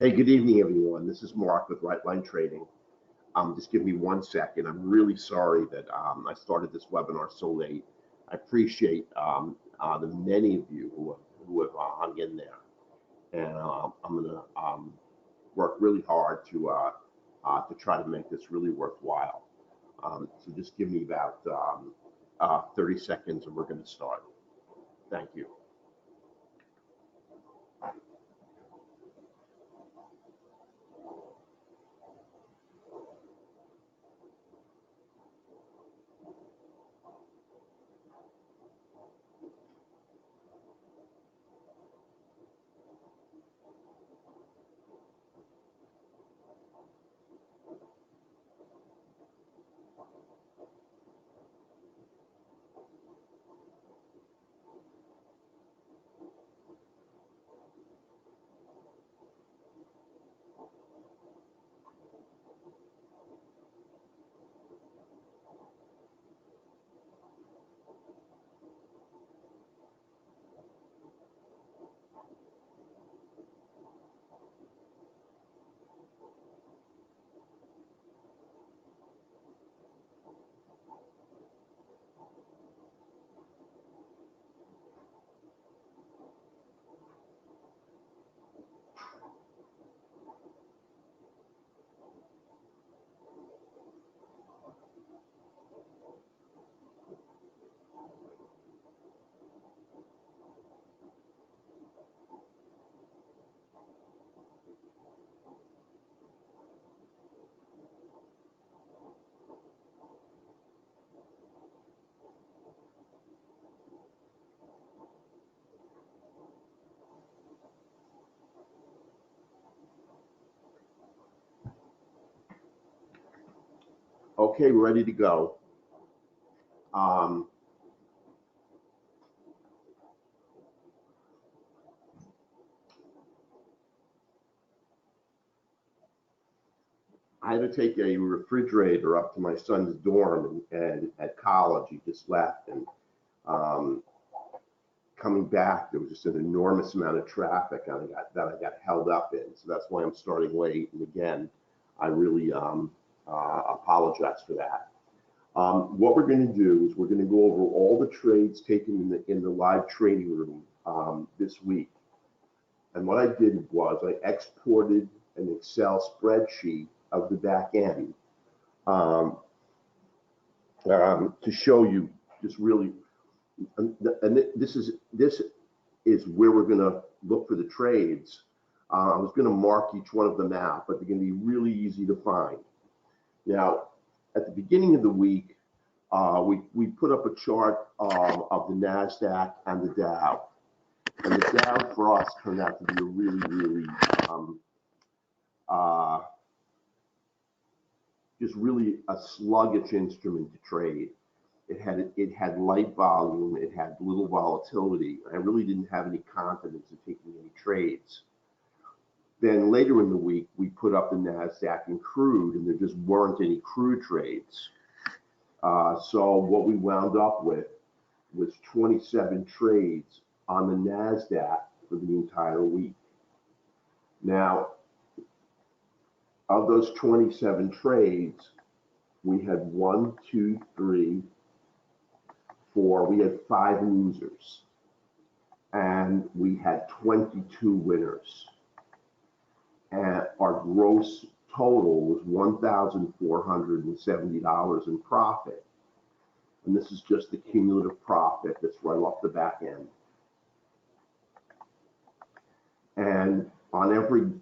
Hey, good evening, everyone. This is Mark with Rightline Trading. Just give me 1 second. I'm really sorry that I started this webinar so late. I appreciate the many of you who have hung in there, and I'm going to work really hard to try to make this really worthwhile. So just give me about 30 seconds, and we're going to start. Thank you. Okay, we're ready to go. I had to take a refrigerator up to my son's dorm and at college. He just left, and coming back, there was just an enormous amount of traffic, and I got held up in. So that's why I'm starting late. And again, I really apologize for that. What we're going to do is we're going to go over all the trades taken in the live trading room this week. And what I did was I exported an Excel spreadsheet of the back end to show you just really, and this is where we're going to look for the trades. I was going to mark each one of them out, but they're going to be really easy to find. Now, at the beginning of the week, we put up a chart of the NASDAQ and the Dow. And the Dow for us turned out to be a really just really a sluggish instrument to trade. It had light volume, it had little volatility. I really didn't have any confidence in taking any trades. Then later in the week, we put up the NASDAQ and crude, and there just weren't any crude trades. So what we wound up with was 27 trades on the NASDAQ for the entire week. Now, of those 27 trades, we had 1, 2, 3, 4, we had 5 losers, and we had 22 winners. And our gross total was $1,470 in profit. And this is just the cumulative profit that's right off the back end. And on every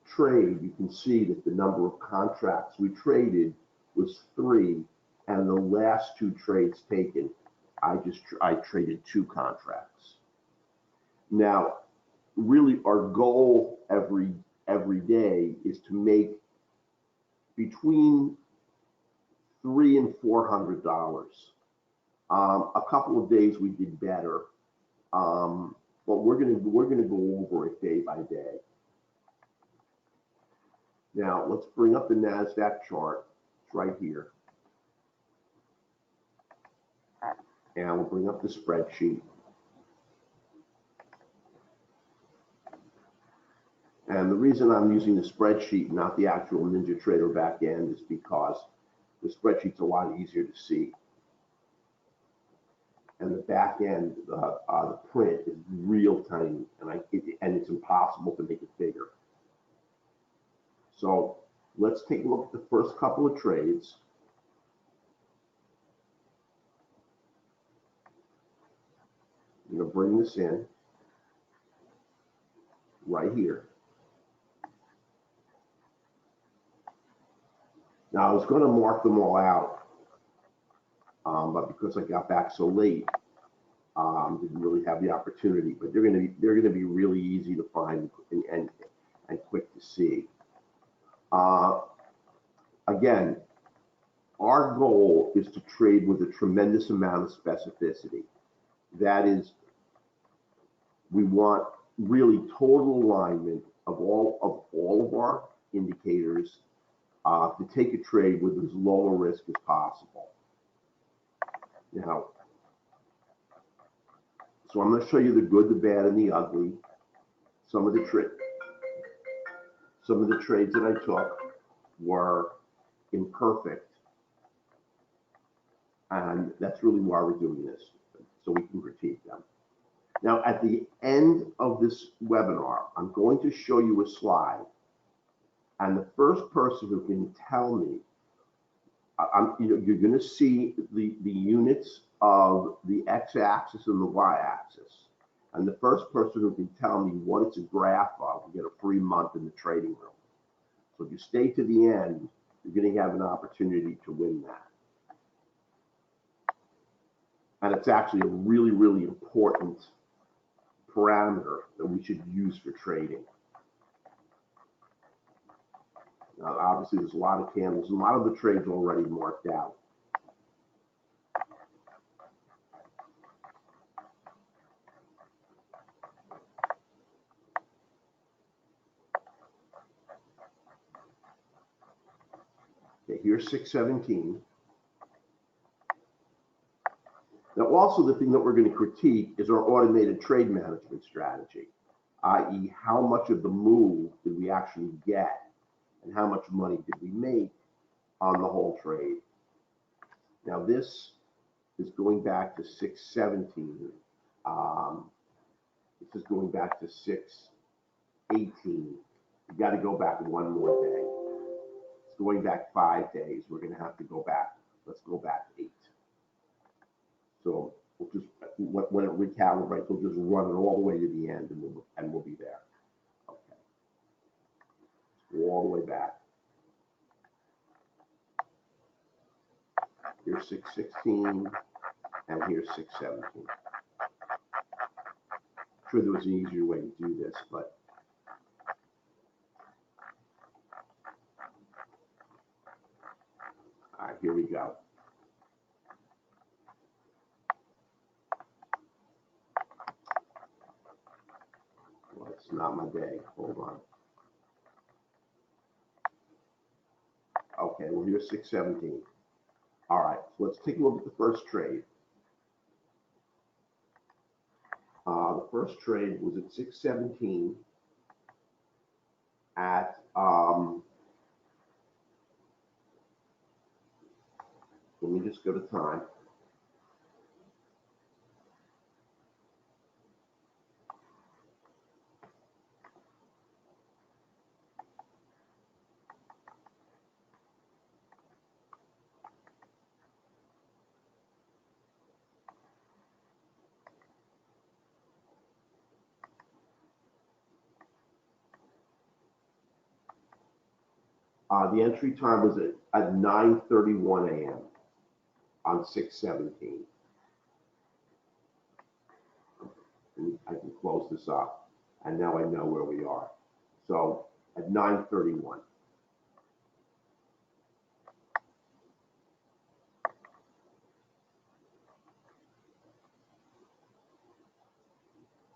trade, you can see that the number of contracts we traded was 3, and the last 2 trades taken, I traded 2 contracts. Now, really, our goal every day is to make between $300 and $400. A couple of days we did better, but we're gonna go over it day by day. Now let's bring up the NASDAQ chart. It's right here, and we'll bring up the spreadsheet. And the reason I'm using the spreadsheet, not the actual NinjaTrader back end, is because the spreadsheet's a lot easier to see. And the back end, the print is real tiny, and it's impossible to make it bigger. So let's take a look at the first couple of trades. I'm going to bring this in right here. Now, I was going to mark them all out, but because I got back so late, didn't really have the opportunity. But they're going to be really easy to find and quick to see. Again, our goal is to trade with a tremendous amount of specificity. That is, we want really total alignment of all of our indicators to take a trade with as low a risk as possible. Now, so I'm going to show you the good, the bad, and the ugly. Some of the trades that I took were imperfect, and that's really why we're doing this, so we can critique them. Now, at the end of this webinar, I'm going to show you a slide, and the first person who can tell me, you're going to see the units of the x-axis and the y-axis, and the first person who can tell me what it's a graph of, you get a free month in the trading room. So if you stay to the end, you're going to have an opportunity to win that. And it's actually a really, really important parameter that we should use for trading. Now, obviously, there's a lot of candles, and a lot of the trades are already marked out. Okay, here's 617. Now, also the thing that we're going to critique is our automated trade management strategy, i.e. how much of the move did we actually get and how much money did we make on the whole trade. Now, this is going back to 617. This is going back to 618. You got to go back one more day. It's going back 5 days. We're going to have to go back. Let's go back 8. So we'll just, when it recalibrates, we'll just run it all the way to the end, and we'll be there. Okay. Let's go all the way back. Here's 616, and here's 617. I'm sure there was an easier way to do this, but all right, here we go. Well, it's not my day. Hold on. Okay, well, here's 617. All right, so let's take a look at the first trade. The first trade was at 617 at let me just go to time. The entry time was at 9:31 a.m. on 617. I can close this up, and now I know where we are. So at 9:31.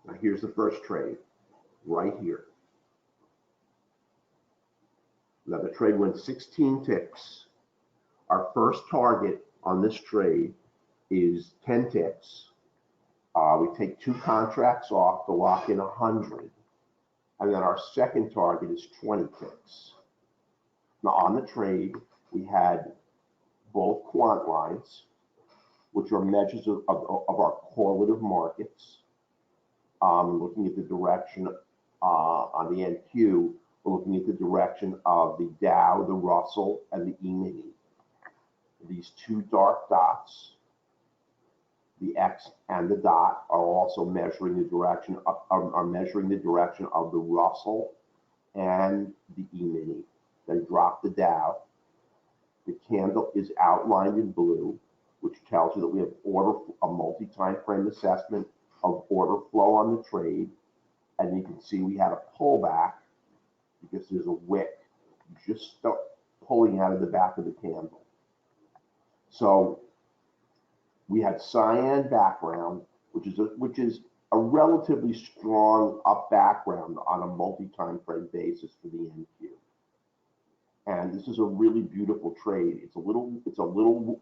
Now here's the first trade, right here. Now the trade went 16 ticks. Our first target on this trade is 10 ticks. We take 2 contracts off to lock in 100. And then our second target is 20 ticks. Now on the trade, we had both quant lines, which are measures of our correlative markets. Looking at the direction on the NQ, we're looking at the direction of the Dow, the Russell, and the E-mini. These two dark dots, the X and the dot, are also measuring the direction of the Russell and the E-mini. Then drop the Dow. The candle is outlined in blue, which tells you that we have a multi-time frame assessment of order flow on the trade. And you can see we had a pullback because there's a wick just pulling out of the back of the candle. So we had cyan background, which is a relatively strong up background on a multi-time frame basis for the NQ. And this is a really beautiful trade. It's a little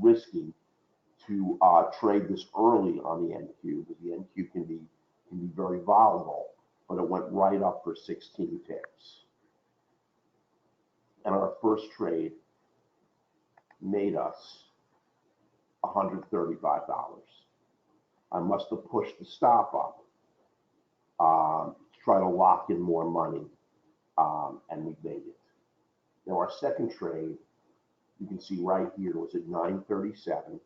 risky to trade this early on the NQ, because the NQ can be very volatile, but it went right up for 16 ticks. And our first trade made us $135. I must have pushed the stop up to try to lock in more money, and we made it. Now our second trade, you can see right here, was at 937.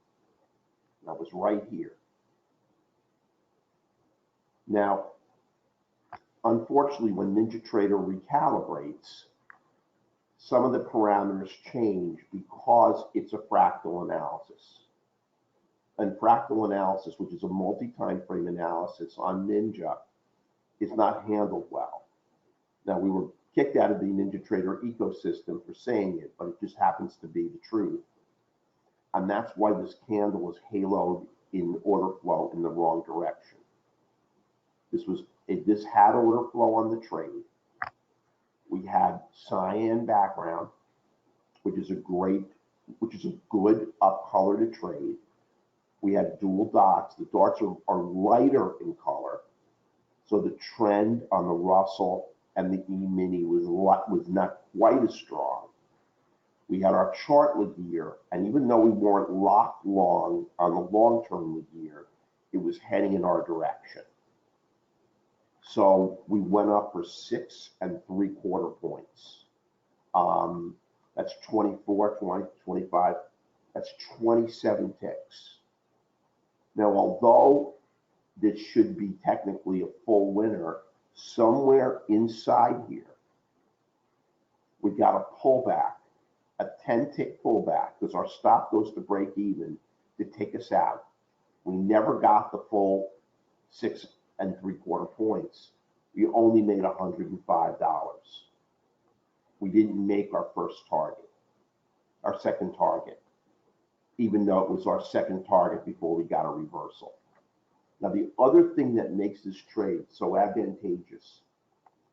That was right here. Now, unfortunately, when NinjaTrader recalibrates, some of the parameters change because it's a fractal analysis. And fractal analysis, which is a multi-time frame analysis on Ninja, is not handled well. Now, we were kicked out of the NinjaTrader ecosystem for saying it, but it just happens to be the truth. And that's why this candle is haloed in order flow in the wrong direction. This had order flow on the trade. We had cyan background, which is a good up color to trade. We had dual dots. The dots are lighter in color, so the trend on the Russell and the E-mini was not quite as strong. We had our chart Laguerre, and even though we weren't locked long on the long-term Laguerre, it was heading in our direction. So we went up for 6 3/4 points. That's 24, 20, 25. That's 27 ticks. Now, although this should be technically a full winner, somewhere inside here, we got a pullback, a 10-tick pullback, because our stop goes to break even to take us out. We never got the full 6 3/4 points. We only made $105. We didn't make our first target, our second target, even though it was our second target before we got a reversal. Now, the other thing that makes this trade so advantageous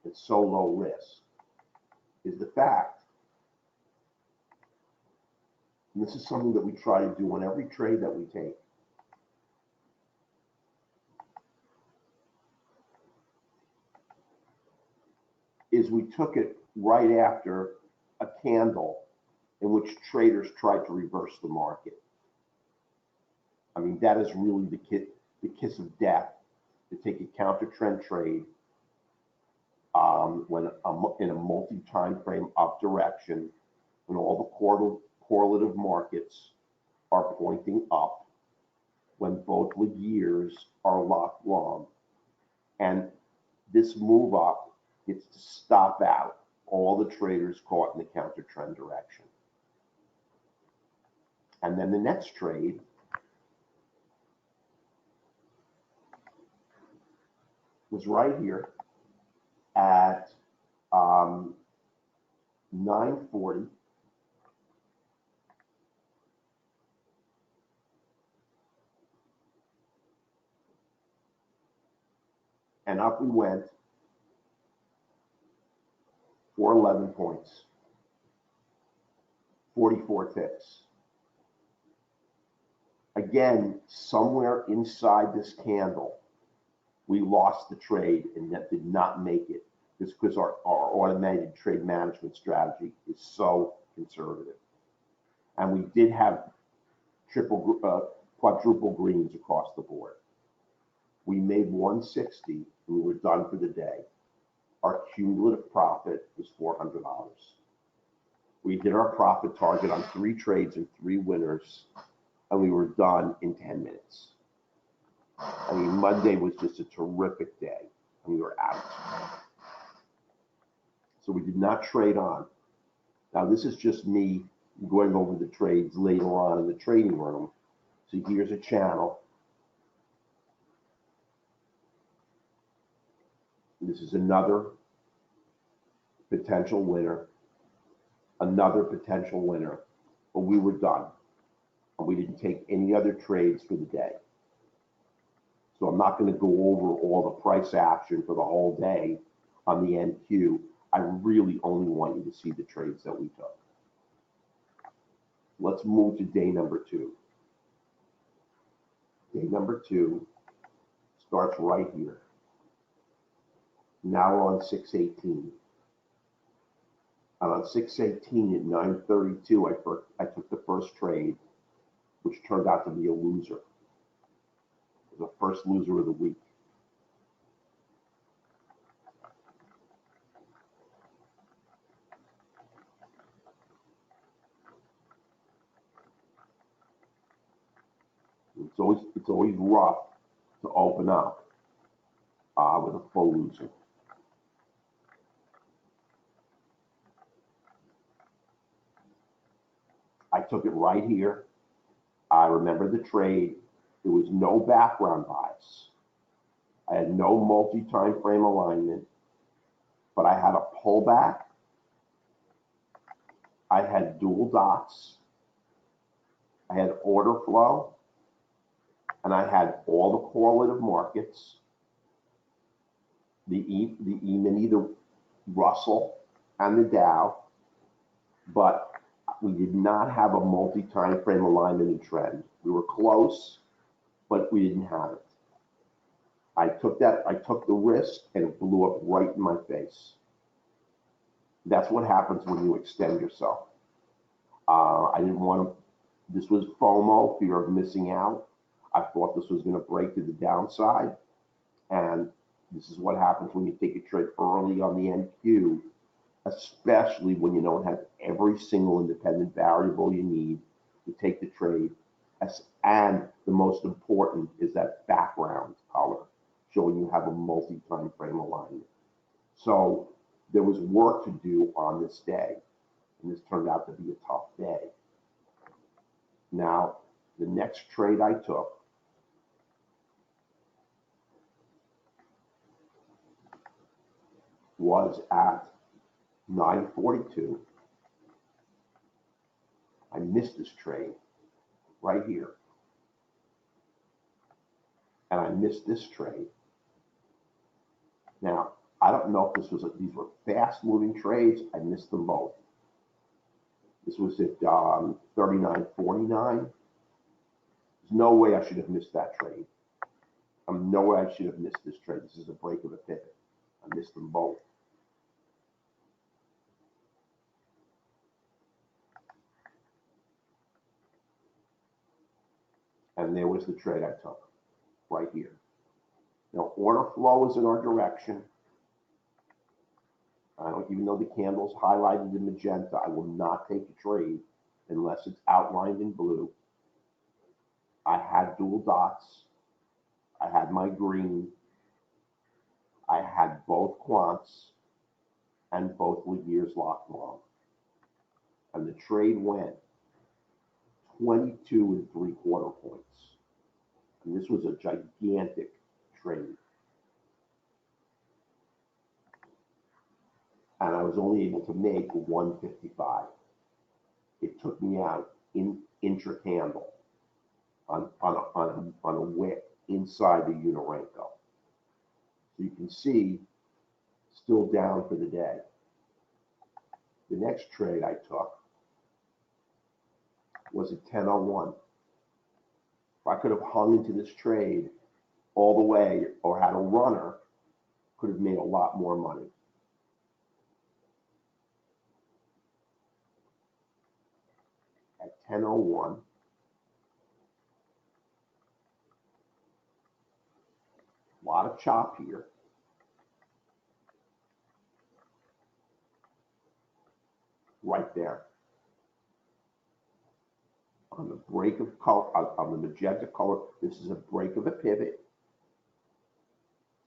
and so low risk is the fact, and this is something that we try to do on every trade that we take, is we took it right after a candle in which traders tried to reverse the market. I mean, that is really the kiss of death, to take a counter trend trade when in a multi-time frame up direction, when all the correlative markets are pointing up, when both Laguerres are locked long, and this move up gets to stop out all the traders caught in the counter trend direction. And then the next trade was right here at 940. And up we went for 11 points, 44 ticks. Again, somewhere inside this candle, We lost the trade and that did not make it just because our automated trade management strategy is so conservative. And we did have quadruple greens across the board. We made 160 and we were done for the day. Our cumulative profit was $400. We hit our profit target on 3 trades and 3 winners, and we were done in 10 minutes. I mean, Monday was just a terrific day, and we were out. So we did not trade on. Now, this is just me going over the trades later on in the trading room. So here's a channel. This is another potential winner, another potential winner, but we were done. And we didn't take any other trades for the day. So I'm not going to go over all the price action for the whole day on the NQ. I really only want you to see the trades that we took. Let's move to day number 2. Day number 2 starts right here. Now we're on 618. And on 618 at 9:32, I took the first trade, which turned out to be a loser. It was the first loser of the week. It's always rough to open up with a full loser. I took it right here. I remember the trade. There was no background bias. I had no multi-time frame alignment, but I had a pullback. I had dual dots. I had order flow. And I had all the correlative markets, the E-mini, the Russell, and the Dow, but we did not have a multi-time frame alignment and trend. We were close, but we didn't have it. I took the risk, and it blew up right in my face. That's what happens when you extend yourself. I didn't want to, this was FOMO, fear of missing out. I thought this was going to break to the downside, and this is what happens when you take a trade early on the NQ, especially when you don't have every single independent variable you need to take the trade. And the most important is that background color, showing you have a multi-time frame alignment. So there was work to do on this day, and this turned out to be a tough day. Now, the next trade I took was at 9:42. I missed this trade right here. And I missed this trade. Now, I don't know if these were fast moving trades. I missed them both. This was at 39.49. There's no way I should have missed that trade. No way I should have missed this trade. This is a break of a pivot. I missed them both. And there was the trade I took, right here. Now, order flow is in our direction. Even though the candle's highlighted in magenta, I will not take a trade unless it's outlined in blue. I had dual dots. I had my green. I had both quants and both years locked long. And the trade went 22 3/4 points. And this was a gigantic trade. And I was only able to make 155. It took me out in intra-candle on a wick inside the Unarenko. So you can see, still down for the day. The next trade I took was at 10:01. If I could have hung into this trade, all the way or had a runner could have made a lot more money. At 10:01, a lot of chop here. Right there. On the break of color, on the magenta color, this is a break of a pivot.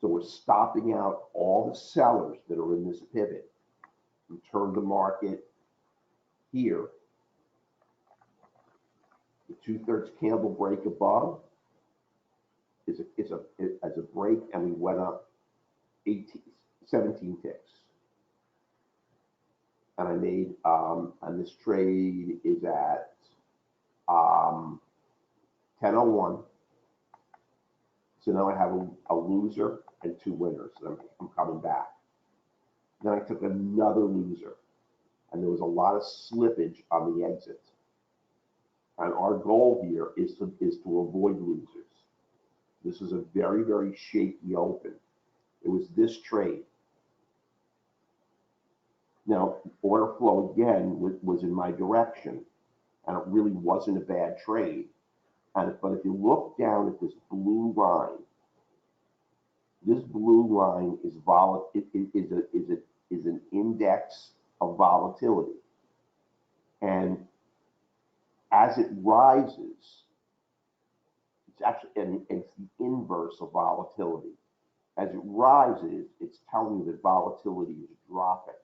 So we're stopping out all the sellers that are in this pivot. We turn the market here. The 2/3 candle break above is a break, and we went up 17 ticks. And I made, and this trade is at 10:01. So now I have a loser and 2 winners. And I'm coming back. Then I took another loser, and there was a lot of slippage on the exit. And our goal here is to avoid losers. This is a very, very shaky open. It was this trade. Now, order flow again was in my direction, and it really wasn't a bad trade. But if you look down at this blue line, this blue line is an index of volatility, and as it rises, it's the inverse of volatility. As it rises, it's telling you that volatility is dropping.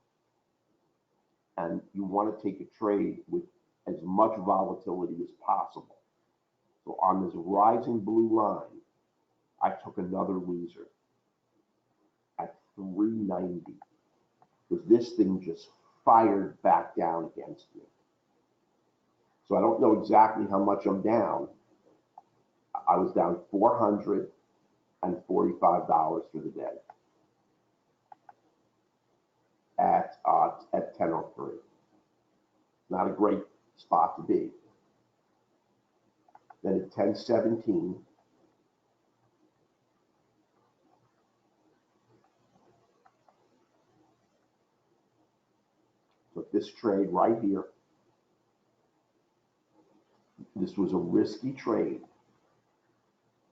And you want to take a trade with as much volatility as possible. So on this rising blue line, I took another loser at 390, because this thing just fired back down against me. So I don't know exactly how much I'm down. I was down $445 for the day at 10:03. Not a great spot to be. Then at 10:17, took this trade right here. This was a risky trade.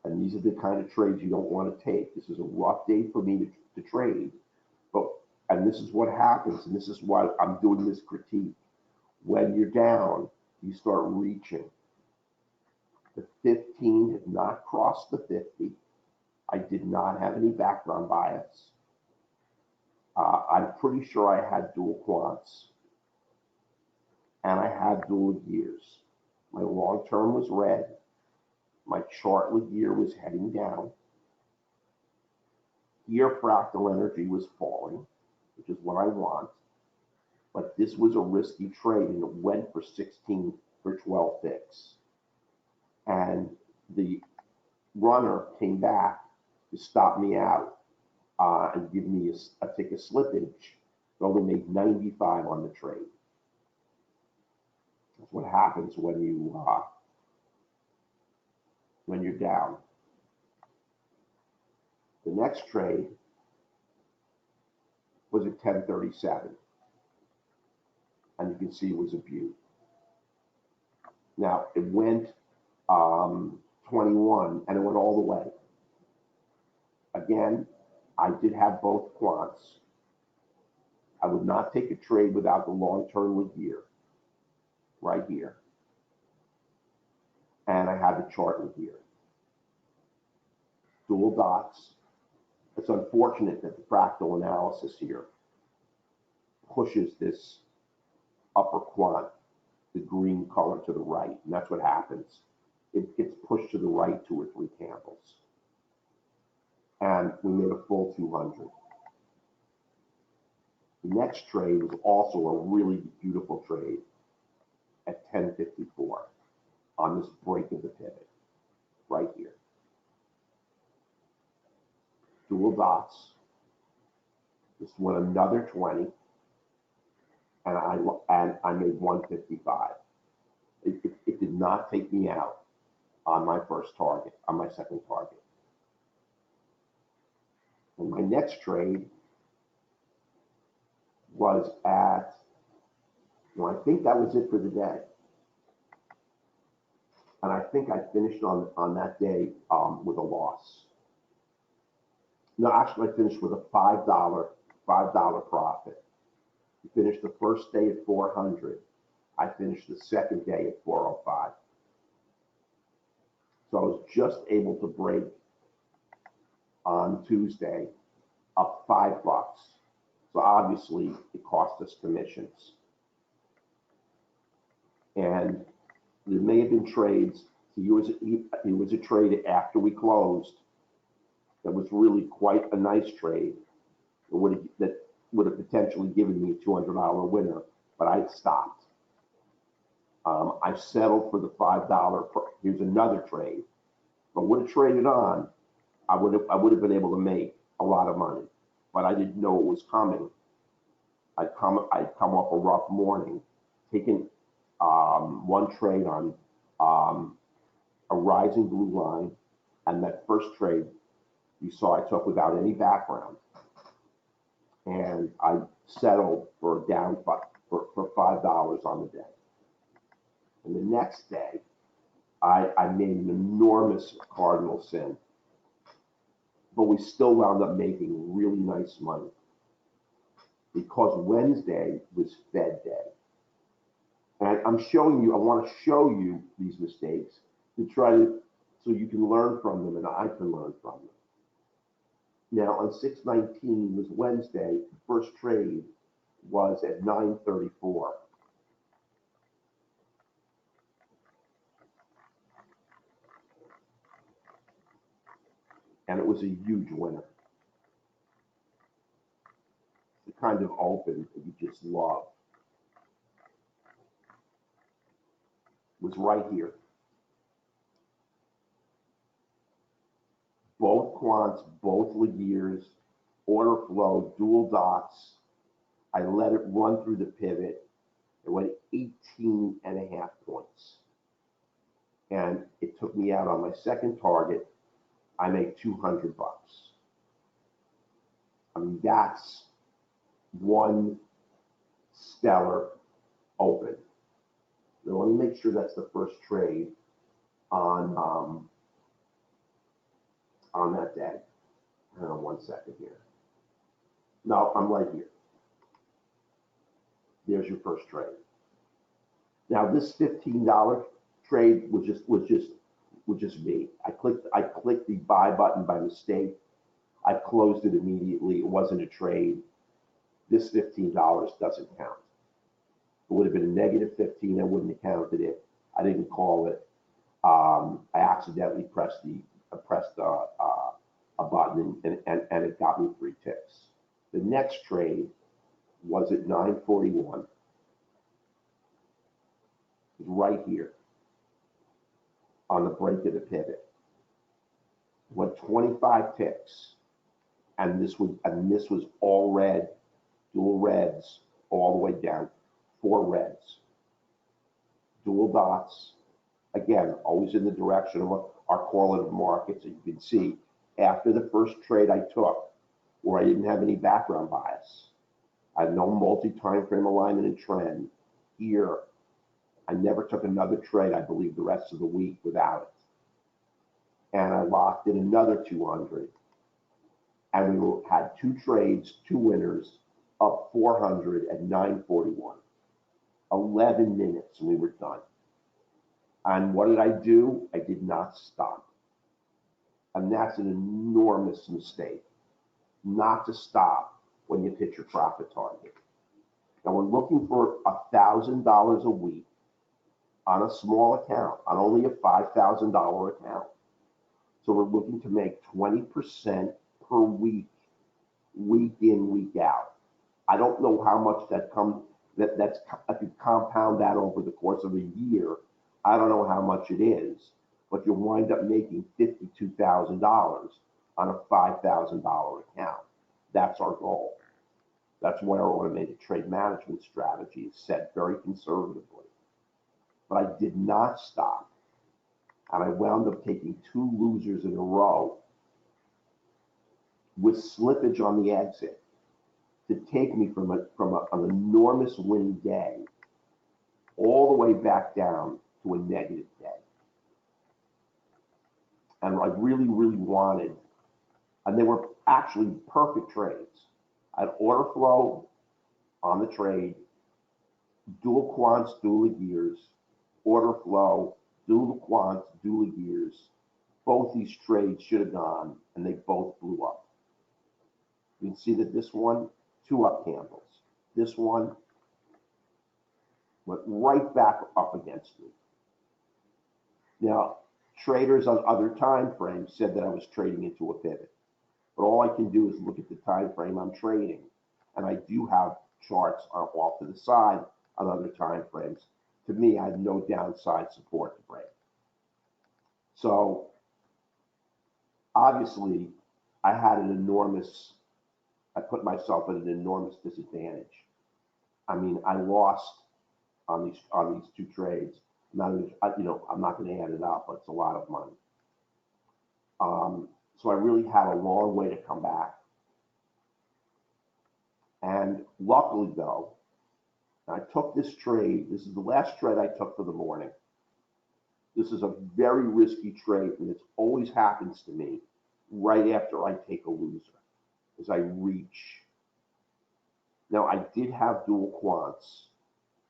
And these are the kind of trades you don't want to take. This is a rough day for me to trade. And this is what happens, and this is why I'm doing this critique. When you're down, you start reaching. The 15 had not crossed the 50. I did not have any background bias. I'm pretty sure I had dual quants. And I had dual gears. My long term was red. My chart gear was heading down. Here, fractal energy was falling, which is what I want. But this was a risky trade, and it went for 16 for 12 ticks. And the runner came back to stop me out and give me a tick of slippage. It only made 95 on the trade. That's what happens when you're down. The next trade was at 10:37. And you can see it was a beaut. Now, it went 21, and it went all the way. Again, I did have both quants. I would not take a trade without the long-term gear, right here. And I had the chart here. Dual dots. It's unfortunate that the fractal analysis here pushes this upper quant, the green color, to the right, and that's what happens. It gets pushed to the right 2 or 3 candles. And we made a full 200. The next trade was also a really beautiful trade at 10:54 on this break of the pivot, right here. Dual dots. This went another 20. And I made 155. It did not take me out on my first target, on my second target. And my next trade was at, well, I think that was it for the day. And I think I finished on that day with a loss. No, actually, I finished with a $5 profit. We finished the first day at 400. I finished the second day at 405. So I was just able to break on Tuesday up $5. So obviously it cost us commissions. And there may have been trades. He was a trade after we closed that was really quite a nice trade. That would have potentially given me a $200 winner, but I stopped. I settled for the $5. Here's another trade. If I would have traded on, I would have been able to make a lot of money, but I didn't know it was coming. I'd come off a rough morning, taking one trade on a rising blue line, and that first trade you saw I took without any background, and I settled for down for $5 on the day. And the next day, I made an enormous cardinal sin, but we still wound up making really nice money because Wednesday was Fed day. And I want to show you these mistakes to so you can learn from them and I can learn from them. Now on 6/19 was Wednesday, the first trade was at 9:34. And it was a huge winner. The kind of open that you just love. Was right here. Both quants, both Laguerres, order flow, dual dots. I let it run through the pivot. It went 18.5 points. And it took me out on my second target. I make $200. I mean, that's one stellar open. Now, let me make sure that's the first trade on that day. Hang on 1 second here. No, I'm right here. There's your first trade. Now this $15 trade was just me. I clicked the buy button by mistake. I closed it immediately. It wasn't a trade. This $15 doesn't count. It would have been a -15. I wouldn't have counted it. I didn't call it. I accidentally pressed a button and it got me 3 ticks. The next trade was at 9:41. It was right here on the break of the pivot. Went 25 ticks, and this was all red, dual reds all the way down, 4 reds, dual dots. Again, always in the direction of our correlative markets. And you can see after the first trade I took, where I didn't have any background bias, I had no multi-time frame alignment and trend. Here, I never took another trade, I believe, the rest of the week without it. And I locked in another 200. And we had 2 trades, 2 winners, up 400 at 9:41. 11 minutes and we were done. And what did I do? I did not stop. And that's an enormous mistake, not to stop when you've hit your profit target. Now we're looking for $1,000 a week on a small account, on only a $5,000 account. So we're looking to make 20% per week, week in, week out. I don't know how much I could compound that over the course of a year. I don't know how much it is, but you'll wind up making $52,000 on a $5,000 account. That's our goal. That's why our automated trade management strategy is set very conservatively. But I did not stop. And I wound up taking 2 losers in a row with slippage on the exit to take me from an enormous winning day all the way back down to a negative day. And I really, really wanted, and they were actually perfect trades. I had order flow on the trade, dual quants, dual gears, order flow, dual quants, dual gears. Both these trades should have gone, and they both blew up. You can see that this one, 2 up candles. This one went right back up against me. Now, traders on other time frames said that I was trading into a pivot. But all I can do is look at the time frame I'm trading. And I do have charts off to the side on other time frames. To me, I had no downside support to break. So obviously, I put myself at an enormous disadvantage. I mean, I lost on these 2 trades. I'm not going to add it up, but it's a lot of money. So I really had a long way to come back. And luckily, though, I took this trade. This is the last trade I took for the morning. This is a very risky trade, and it always happens to me right after I take a loser, as I reach. Now, I did have dual quants,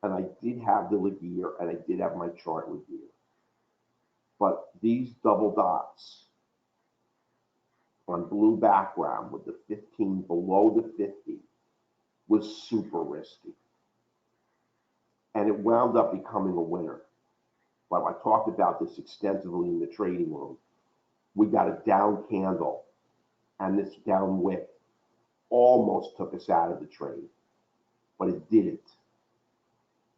and I did have the Laguerre, and I did have my chart Laguerre. But these double dots on blue background with the 15 below the 50 was super risky. And it wound up becoming a winner. But I talked about this extensively in the trading room. We got a down candle, and this down wick almost took us out of the trade, but it didn't.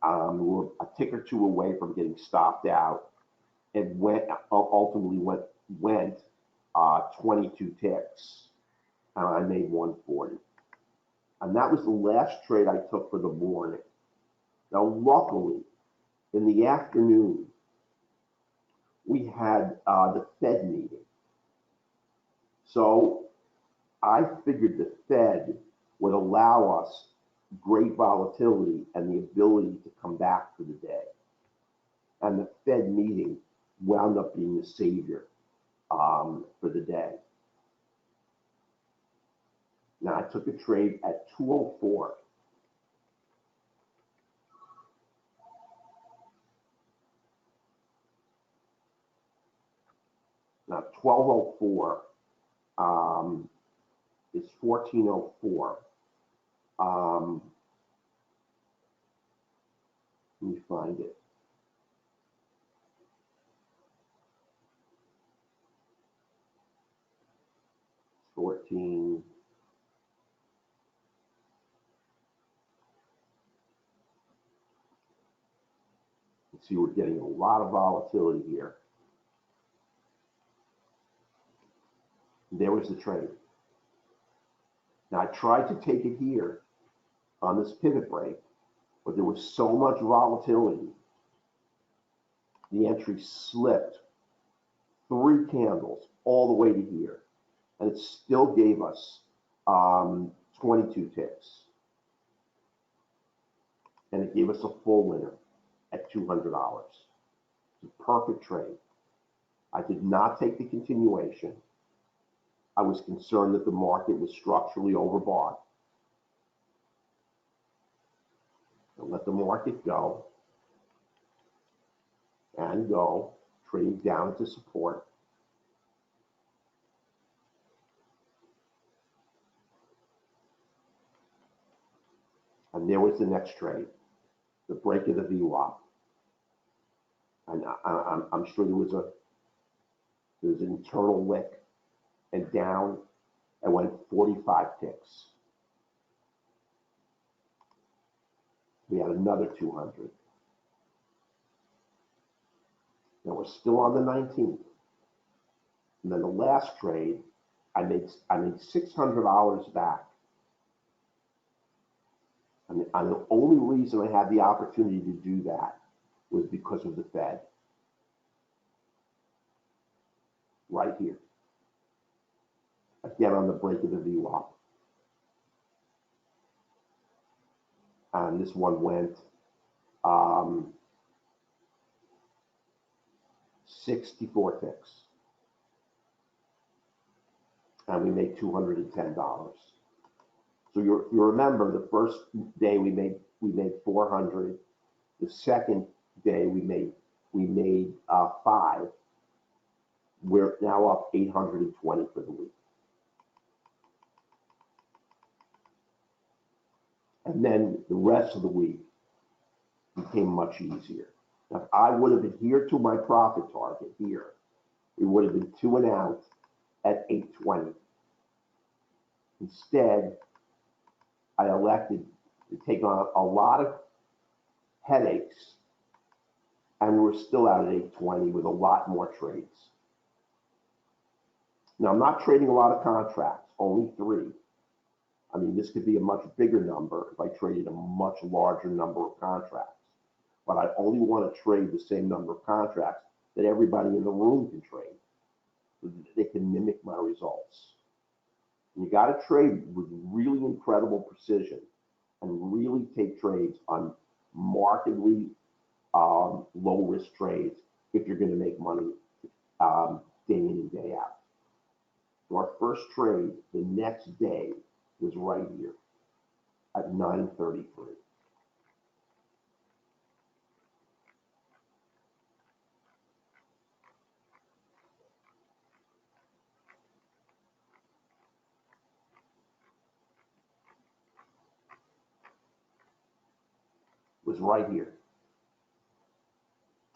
We were a tick or two away from getting stopped out. It ultimately went 22 ticks, and I made 140. And that was the last trade I took for the morning. Now, luckily, in the afternoon, we had the Fed meeting. So I figured the Fed would allow us great volatility and the ability to come back for the day. And the Fed meeting wound up being the savior for the day. Now, I took a trade at 204. Now, 1204 is 1404. Let me find it. It's 14. You see, we're getting a lot of volatility here. There was the trade. Now, I tried to take it here on this pivot break, but there was so much volatility. The entry slipped 3 candles all the way to here, and it still gave us 22 ticks. And it gave us a full winner at $200. It's a perfect trade. I did not take the continuation. I was concerned that the market was structurally overbought. I let the market go and go, trading down to support. And there was the next trade, the break of the VWAP. And I'm sure there was an internal wick, and down and went 45 ticks. We had another 200. Now we're still on the 19th. And then the last trade, I made $600 back. And the only reason I had the opportunity to do that was because of the Fed. Right here. A again on the break of the VWAP. And this one went 64 ticks. And we made $210. So you remember the first day we made 400. The second day we made 5. We're now up 820 for the week. And then the rest of the week became much easier. Now, if I would have adhered to my profit target here, we would have been 2 and out at 820. Instead, I elected to take on a lot of headaches, and we're still out at 820 with a lot more trades. Now, I'm not trading a lot of contracts, only 3. I mean, this could be a much bigger number if I traded a much larger number of contracts. But I only want to trade the same number of contracts that everybody in the room can trade, so that they can mimic my results. And you got to trade with really incredible precision and really take trades on markedly low risk trades if you're going to make money day in and day out. So our first trade the next day was right here at 9:33. Was right here.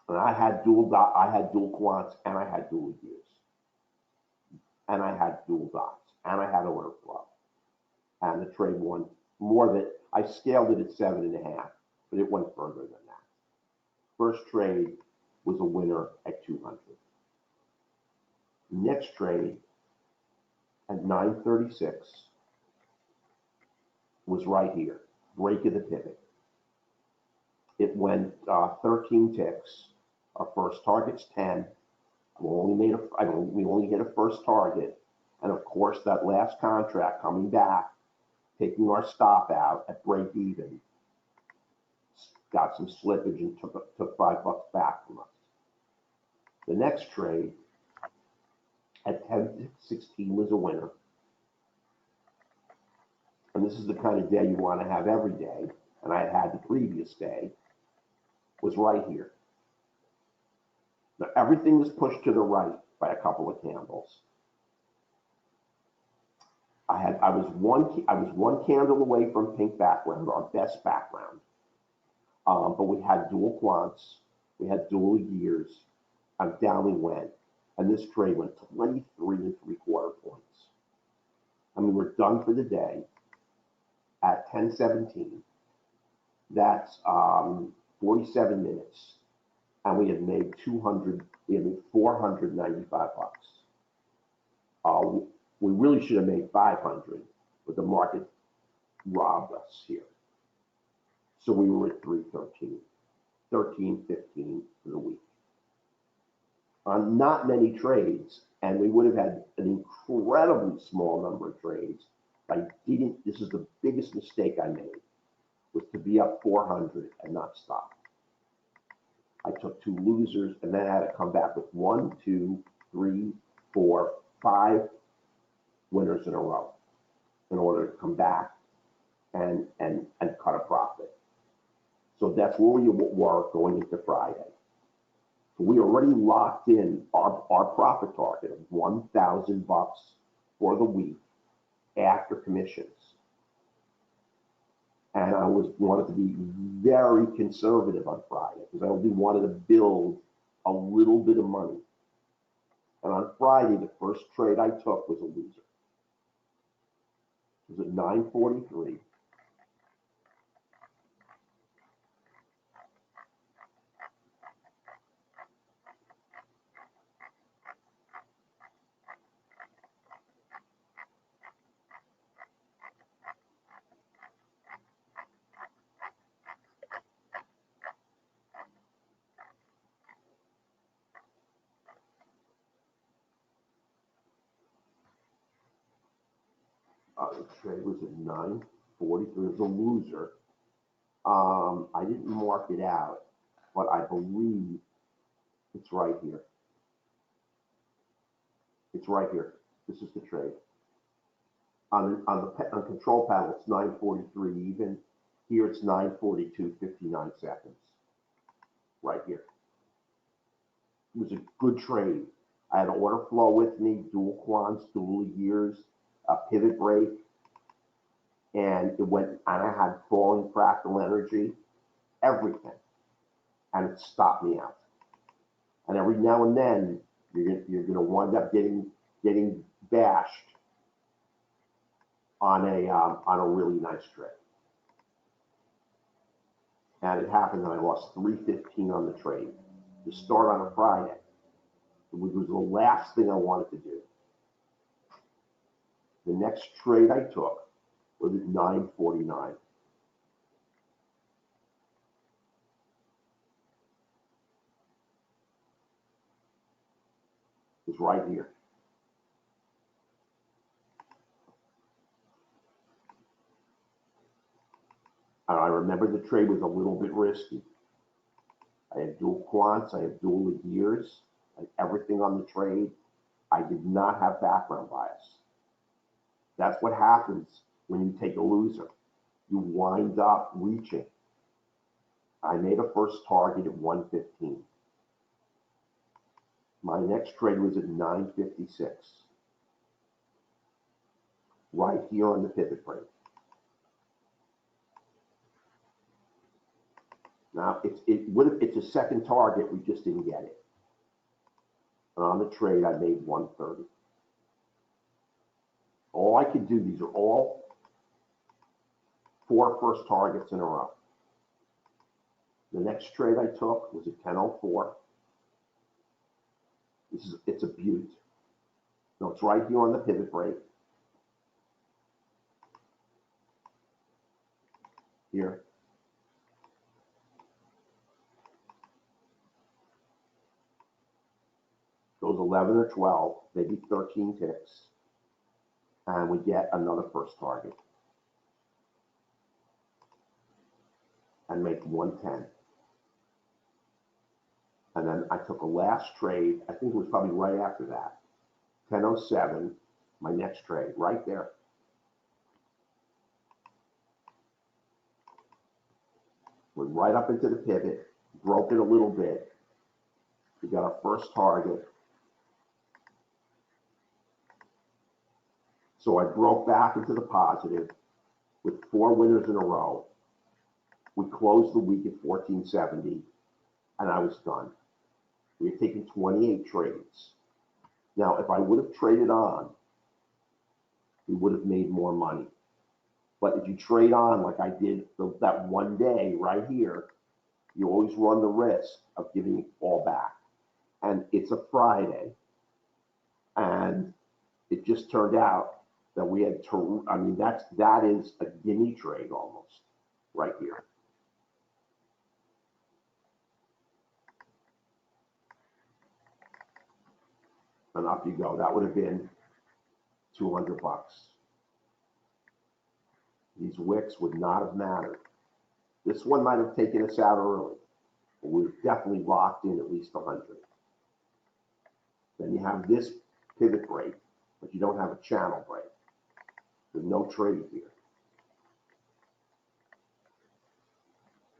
And I had dual quants, and I had dual gears, and I had dual dots, and I had order flow. And the trade won more than, I scaled it at 7.5, but it went further than that. First trade was a winner at 200. Next trade at 9:36 was right here, break of the pivot. It went 13 ticks. Our first target's 10. We only hit a first target. And of course, that last contract coming back, taking our stop out at break even, got some slippage and took $5 back from us. The next trade at 10:16 was a winner. And this is the kind of day you want to have every day. And I had the previous day, was right here. Now, everything was pushed to the right by a couple of candles. I was one candle away from pink background, our best background. But we had dual quants, we had dual gears, and down we went. And this trade went 23.75 points. And we were done for the day at 10:17. That's 47 minutes. And we had made $495. We really should have made 500, but the market robbed us here. So we were at 313, 13.15 for the week. On not many trades, and we would have had an incredibly small number of trades. This is the biggest mistake I made, was to be up 400 and not stop. I took 2 losers, and then I had to come back with 1, 2, 3, 4, 5 winners in a row in order to come back and cut a profit. So that's where we were going into Friday. So we already locked in our profit target of $1,000 for the week after commissions. And I wanted to be very conservative on Friday because I only wanted to build a little bit of money. And on Friday, the first trade I took was a loser. It was at 9:43. The trade was at 943. It was a loser. I didn't mark it out, but I believe it's right here. It's right here. This is the trade. On control panel, it's 943 even. Here it's 942, 59 seconds. Right here. It was a good trade. I had order flow with me, dual quants, dual years, a pivot break, and it went, and I had falling fractal energy, everything, and it stopped me out. And every now and then, you're gonna wind up getting bashed on a really nice trade. And it happened that I lost 315 on the trade to start on a Friday, which was the last thing I wanted to do. The next trade I took was at 949. It's right here. And I remember the trade was a little bit risky. I had dual quants, I had dual years, I had everything on the trade. I did not have background bias. That's what happens when you take a loser. You wind up reaching. I made a first target at 115. My next trade was at 956. Right here on the pivot break. Now, it's a second target, we just didn't get it. And on the trade, I made 130. All I could do, these are all 4 first targets in a row. The next trade I took was at 1004. It's a beaut. No, it's right here on the pivot break. Here. Goes 11 or 12, maybe 13 ticks. And we get another first target. And make 110. And then I took a last trade, I think it was probably right after that. 1007, my next trade, right there. Went right up into the pivot, broke it a little bit. We got our first target. So I broke back into the positive with 4 winners in a row. We closed the week at 1470, and I was done. We had taken 28 trades. Now, if I would have traded on, we would have made more money. But if you trade on like I did that one day right here, you always run the risk of giving it all back. And it's a Friday, and it just turned out that we had to, I mean, that is a gimme trade almost right here. And up you go. That would have been 200 bucks. These wicks would not have mattered. This one might have taken us out early, but we would have definitely locked in at least 100. Then you have this pivot break, but you don't have a channel break. There's no trade here.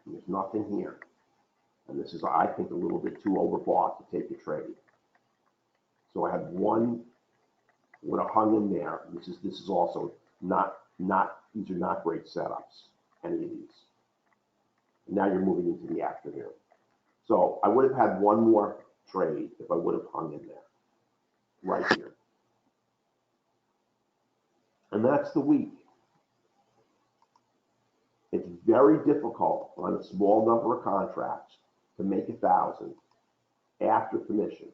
And there's nothing here. And this is, I think, a little bit too overbought to take a trade. So I had one would have hung in there. This is also not these are not great setups, any of these. And now you're moving into the afternoon. So I would have had one more trade if I would have hung in there, right here. And that's the week. It's very difficult on a small number of contracts to make 1,000 after commissions.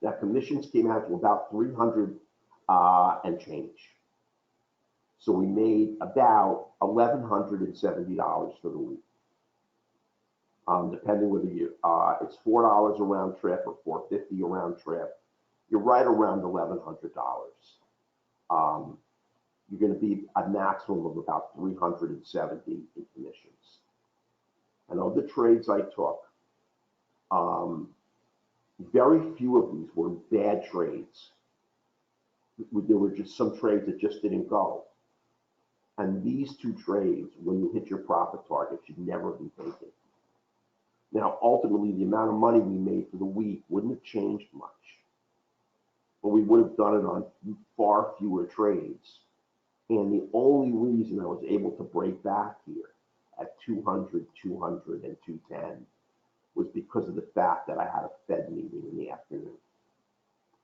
Now, commissions came out to about 300 and change. So we made about $1,170 for the week. Depending whether it's $4 a round trip or $4.50 a round trip, you're right around $1,100. um, you're going to be a maximum of about 370 in commissions. And of the trades I took, um, very few of these were bad trades. There were just some trades that just didn't go. And these two trades, when you hit your profit target, should never be taken. Now, ultimately, the amount of money we made for the week wouldn't have changed much, but we would have done it on far fewer trades. And the only reason I was able to break back here at 200, 200, and 210 was because of the fact that I had a Fed meeting in the afternoon.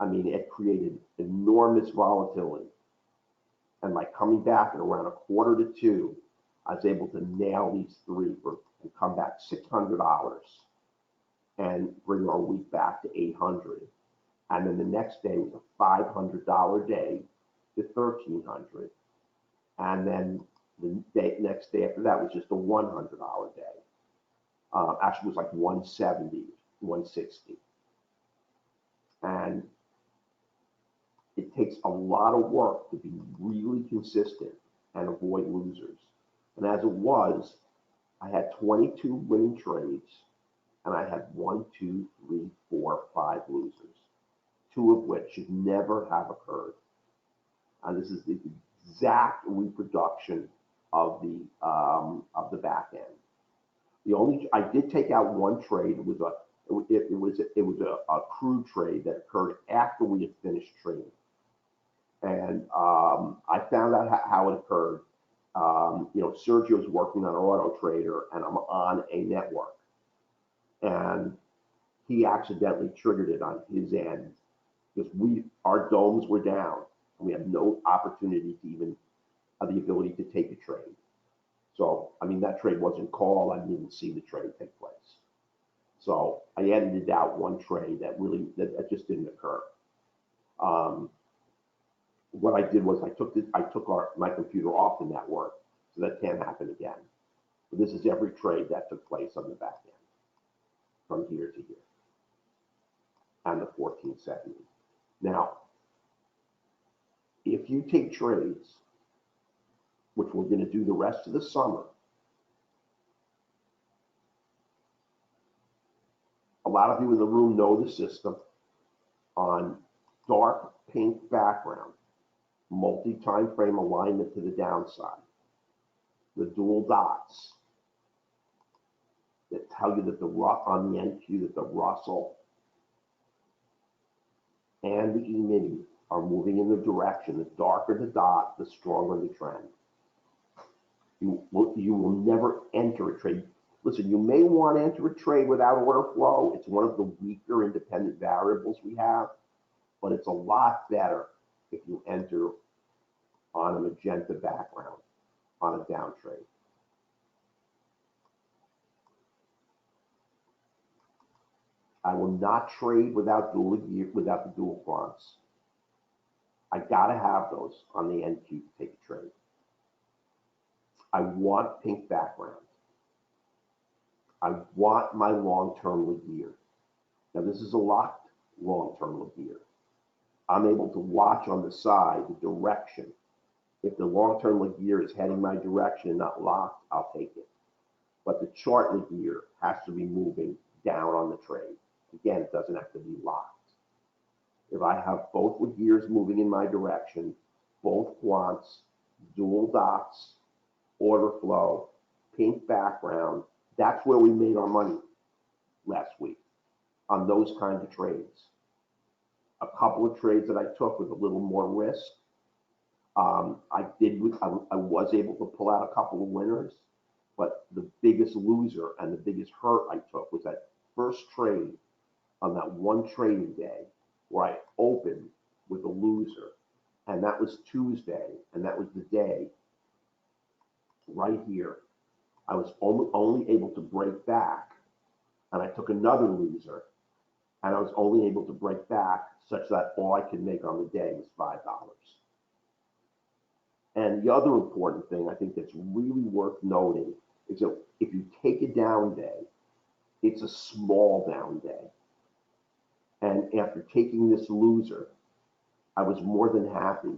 I mean, it created enormous volatility. And like coming back at around 1:45, I was able to nail these three and come back $600 and bring our week back to 800. And then the next day was a $500 day to 1,300. And then the next day after that was just a $100 day. Actually, it was like 170, 160. And it takes a lot of work to be really consistent and avoid losers. And as it was, I had 22 winning trades, and I had 1, 2, 3, 4, 5 losers, 2 of which should never have occurred. And this is the exact reproduction of the back end. I did take out one trade. It was a crude trade that occurred after we had finished trading, and I found out how it occurred. Sergio's working on an auto trader, and I'm on a network, and he accidentally triggered it on his end because our domes were down. And we had no opportunity to even have the ability to take a trade. So, I mean, that trade wasn't called. I didn't even see the trade take place. So I edited out one trade that just didn't occur. What I did was I took my computer off the network, so that can't happen again. But this is every trade that took place on the back end, from here to here, and the 1470. Now, if you take trades, which we're going to do the rest of the summer, a lot of you in the room know the system. On dark pink background, multi-time frame alignment to the downside, the dual dots that tell you that on the NQ that the Russell and the E-mini are moving in the direction. The darker the dot, the stronger the trend. You will never enter a trade. Listen, you may want to enter a trade without order flow. It's one of the weaker independent variables we have, but it's a lot better if you enter on a magenta background on a down trade. I will not trade without the dual quants. I gotta have those on the NQ to take a trade. I want pink background. I want my long-term Laguerre. Now this is a locked long-term Laguerre. I'm able to watch on the side the direction. If the long-term Laguerre is heading my direction and not locked, I'll take it. But the chart Laguerre has to be moving down on the trade. Again, it doesn't have to be locked. If I have both Laguerres moving in my direction, both quants, dual dots, order flow, pink background, that's where we made our money last week on those kinds of trades. A couple of trades that I took with a little more risk. I was able to pull out a couple of winners, but the biggest loser and the biggest hurt I took was that first trade on that one trading day where I opened with a loser, and that was Tuesday, and that was the day right here. I was only able to break back, and I took another loser, and I was only able to break back such that all I could make on the day was $5. And the other important thing I think that's really worth noting is that if you take a down day, it's a small down day. And after taking this loser, I was more than happy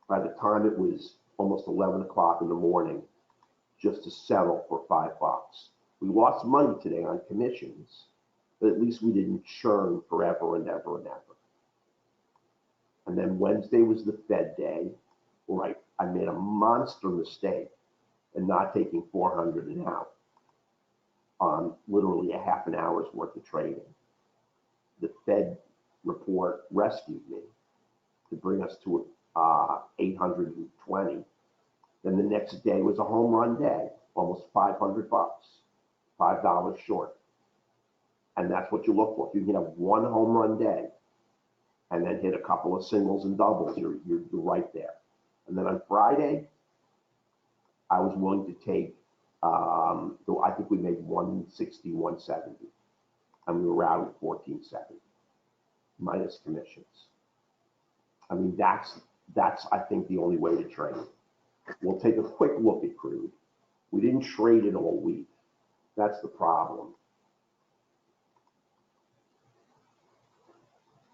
By the time it was almost 11 o'clock in the morning, just to settle for $5. We lost money today on commissions, but at least we didn't churn forever and ever and ever. And then Wednesday was the Fed day, where I made a monster mistake in not taking 400 and out on literally a half an hour's worth of trading. The Fed report rescued me to bring us to 820. Then the next day was a home run day, almost $500, $5 short. And that's what you look for. If you can have one home run day and then hit a couple of singles and doubles, you're right there. And then on Friday, I was willing to take, I think we made 160, 170. And we were out at 1470, minus commissions. I mean, that's I think the only way to trade. We'll take a quick look at crude. We didn't trade it all week. That's the problem.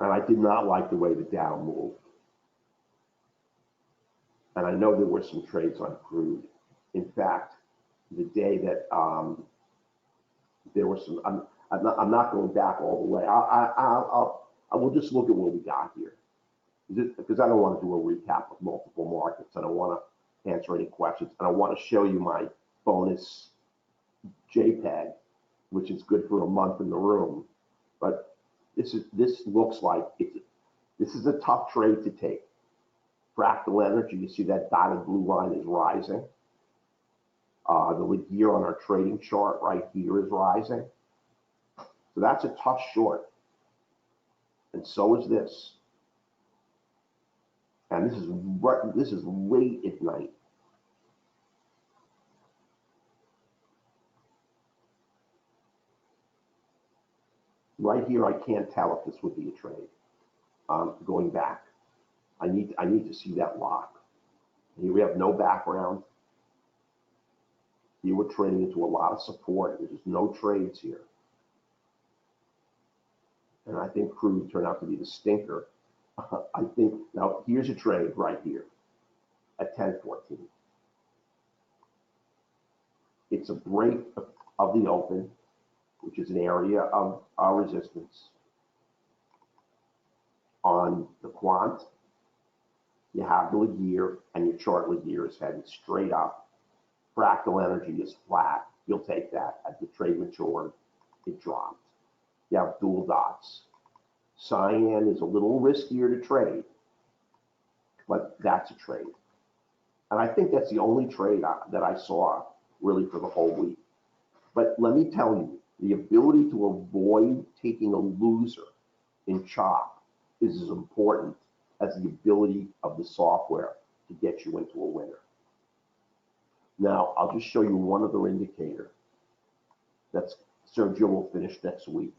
And I did not like the way the Dow moved. And I know there were some trades on crude. In fact, the day that there were some, I'm not going back all the way. I will just look at what we got here. Because I don't want to do a recap of multiple markets. I don't want to answer any questions. And I want to show you my bonus JPEG, which is good for a month in the room. But this looks like this is a tough trade to take. Fractal energy, you see that dotted blue line is rising. The Laguerre on our trading chart right here is rising. So that's a tough short. And so is this. And this is late at night. Right here, I can't tell if this would be a trade. Going back, I need to see that lock. Here we have no background. Here we're trading into a lot of support. There's just no trades here. And I think crude turned out to be the stinker. I think, now here's a trade right here at 10:14. It's a break of the open, which is an area of our resistance. On the quant, you have the Laguerre, and your chart Laguerre is heading straight up. Fractal energy is flat. You'll take that. As the trade matured, it dropped. You have dual dots. Cyan is a little riskier to trade, but that's a trade. And I think that's the only trade that I saw really for the whole week. But let me tell you, the ability to avoid taking a loser in chop is as important as the ability of the software to get you into a winner. Now, I'll just show you one other indicator. That's Sergio will finish next week.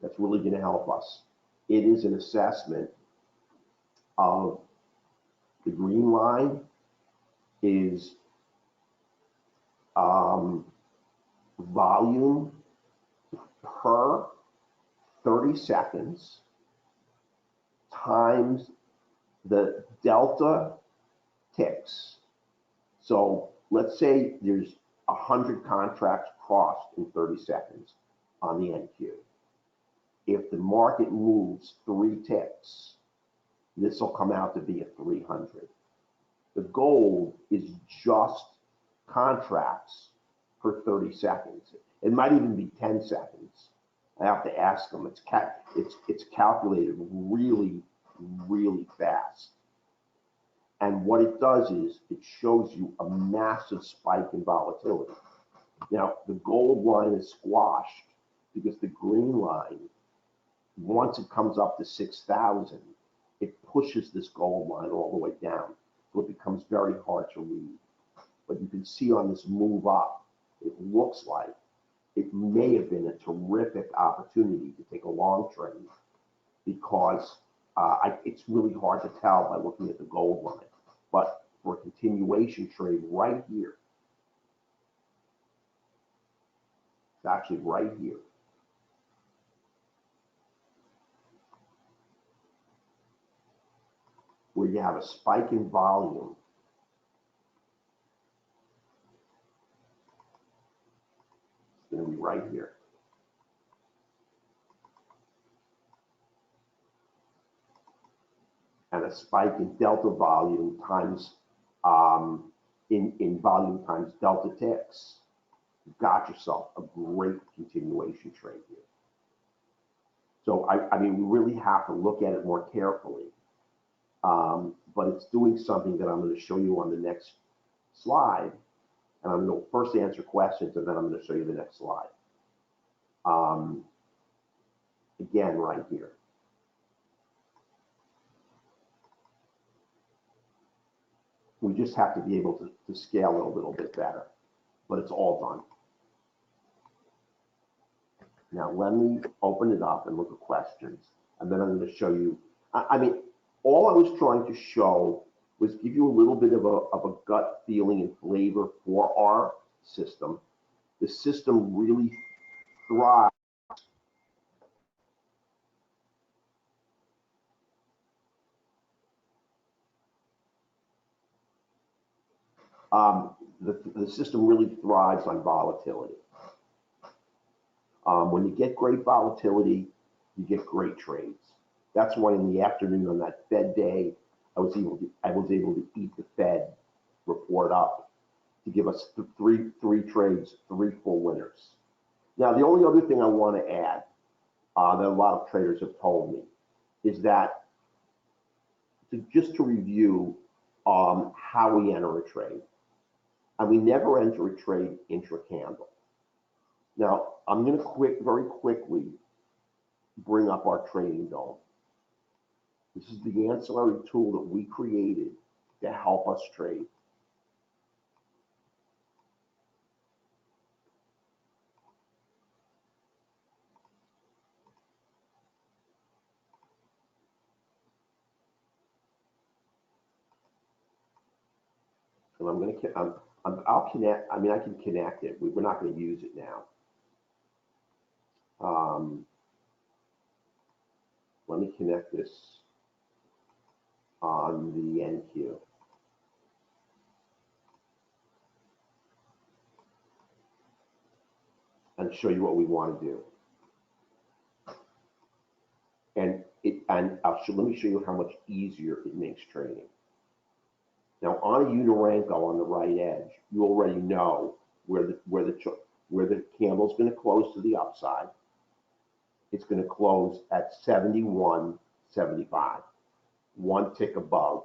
That's really going to help us. It is an assessment of the green line is volume per 30 seconds times the delta ticks. So let's say there's 100 contracts crossed in 30 seconds on the NQ. If the market moves 3 ticks, this will come out to be a 300. The goal is just contracts per 30 seconds. It might even be 10 seconds. I have to ask them. It's calculated really, really fast. And what it does is it shows you a massive spike in volatility. Now, the gold line is squashed because the green line, once it comes up to 6,000, it pushes this gold line all the way down. So it becomes very hard to read. But you can see on this move up, it looks like it may have been a terrific opportunity to take a long trade because it's really hard to tell by looking at the gold line. But for a continuation trade right here, it's actually right here. where you have a spike in volume, it's going to be right here. And a spike in delta volume times in volume times delta ticks. You've got yourself a great continuation trade here. So I mean, we really have to look at it more carefully. But it's doing something that I'm going to show you on the next slide. And I'm going to first answer questions, and then I'm going to show you the next slide. Again, right here. We just have to be able to scale it a little bit better, but it's all done. Now, let me open it up and look at questions, and then I'm going to show you. I mean, all I was trying to show was give you a little bit of a gut feeling and flavor for our system. The system really thrives. The system really thrives on volatility. When you get great volatility, you get great trades. That's why in the afternoon on that Fed day, I was able to eat the Fed report up to give us three trades, 3 full winners. Now, the only other thing I want to add that a lot of traders have told me is that just to review how we enter a trade. And we never enter a trade intra-candle. Now, I'm going to very quickly bring up our trading dome. This is the ancillary tool that we created to help us trade. And I'm going to, I'll connect, I mean, I can connect it. We're not going to use it now. Let me connect this on the NQ. And show you what we want to do. And let me show you how much easier it makes trading. Now, on a Uniranko on the right edge, you already know where the candle is going to close to the upside. It's going to close at 71.75, 1 tick above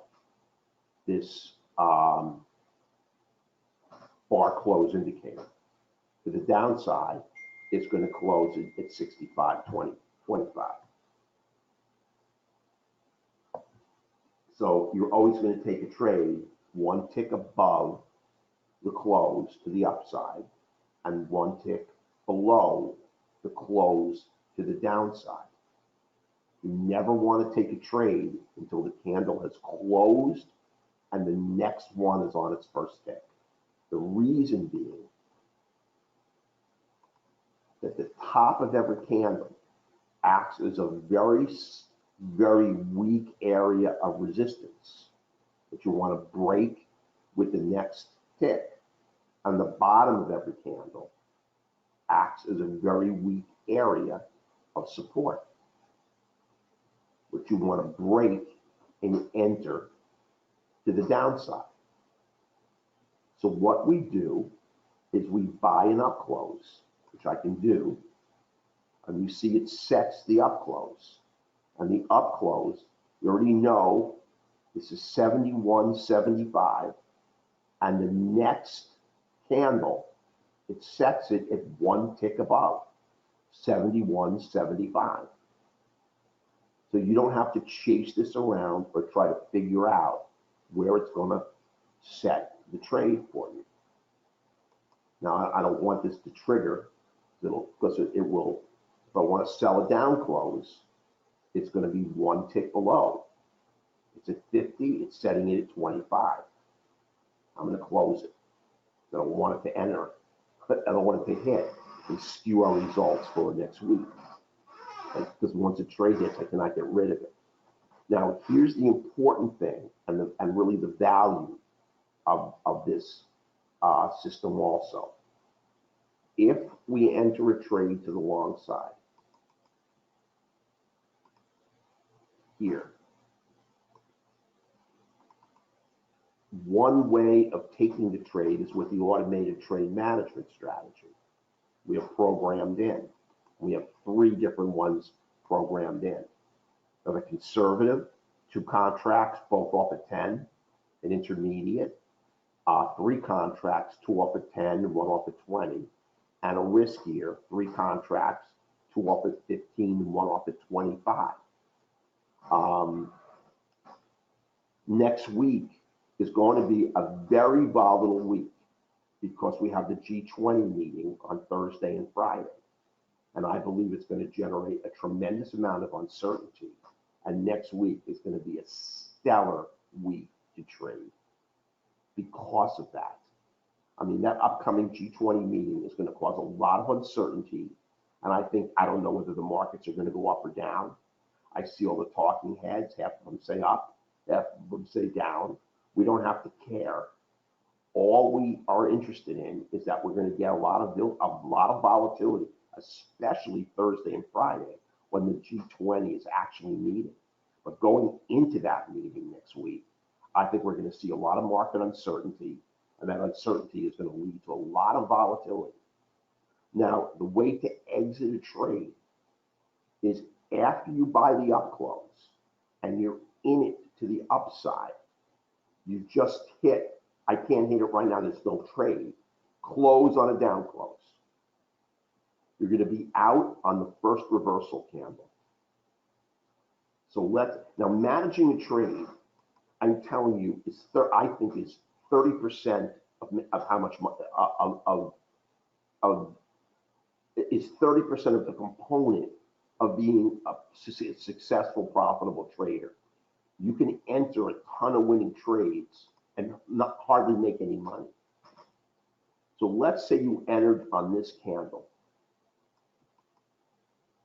this bar close indicator. To the downside, it's going to close at 65.25. So you're always going to take a trade 1 tick above the close to the upside and 1 tick below the close to the downside. You never want to take a trade until the candle has closed and the next one is on its first tick. The reason being that the top of every candle acts as a very, very weak area of resistance that you want to break with the next tick. And the bottom of every candle acts as a very weak area of support, which you want to break and enter to the downside. So what we do is we buy an up close, which I can do, and you see it sets the up close. And the up close, you already know this is 71.75, and the next candle, it sets it at 1 tick above, 71.75. So you don't have to chase this around or try to figure out where it's going to set the trade for you. Now, I don't want this to trigger, because it will, if I want to sell a down close, it's going to be 1 tick below. It's at 50, it's setting it at 25. I'm going to close it. I don't want it to enter. I don't want it to hit and skew our results for next week. Because once a trade hits, I cannot get rid of it. Now, here's the important thing, and really the value of this system also. If we enter a trade to the long side, here, one way of taking the trade is with the automated trade management strategy. We have programmed in. We have 3 different ones programmed in. We have a conservative, 2 contracts, both off at 10, an intermediate, 3 contracts, 2 off at 10 and 1 off at 20, and a riskier, 3 contracts, 2 off at 15 and 1 off at 25. Next week is going to be a very volatile week because we have the G20 meeting on Thursday and Friday. And I believe it's going to generate a tremendous amount of uncertainty. And next week is going to be a stellar week to trade because of that. I mean, that upcoming G20 meeting is going to cause a lot of uncertainty. And I don't know whether the markets are going to go up or down. I see all the talking heads, half of them say up, half of them say down. We don't have to care. All we are interested in is that we're going to get a lot of volatility, especially Thursday and Friday when the G20 is actually meeting. But going into that meeting next week, I think we're going to see a lot of market uncertainty, and that uncertainty is going to lead to a lot of volatility. Now, the way to exit a trade is after you buy the up close and you're in it to the upside, you just hit, I can't hit it right now, there's no trade, close on a down close. You're going to be out on the first reversal candle. So now managing a trade, I'm telling you, I think is 30% of how much is 30% of the component of being a successful, profitable trader. You can enter a ton of winning trades and hardly make any money. So let's say you entered on this candle.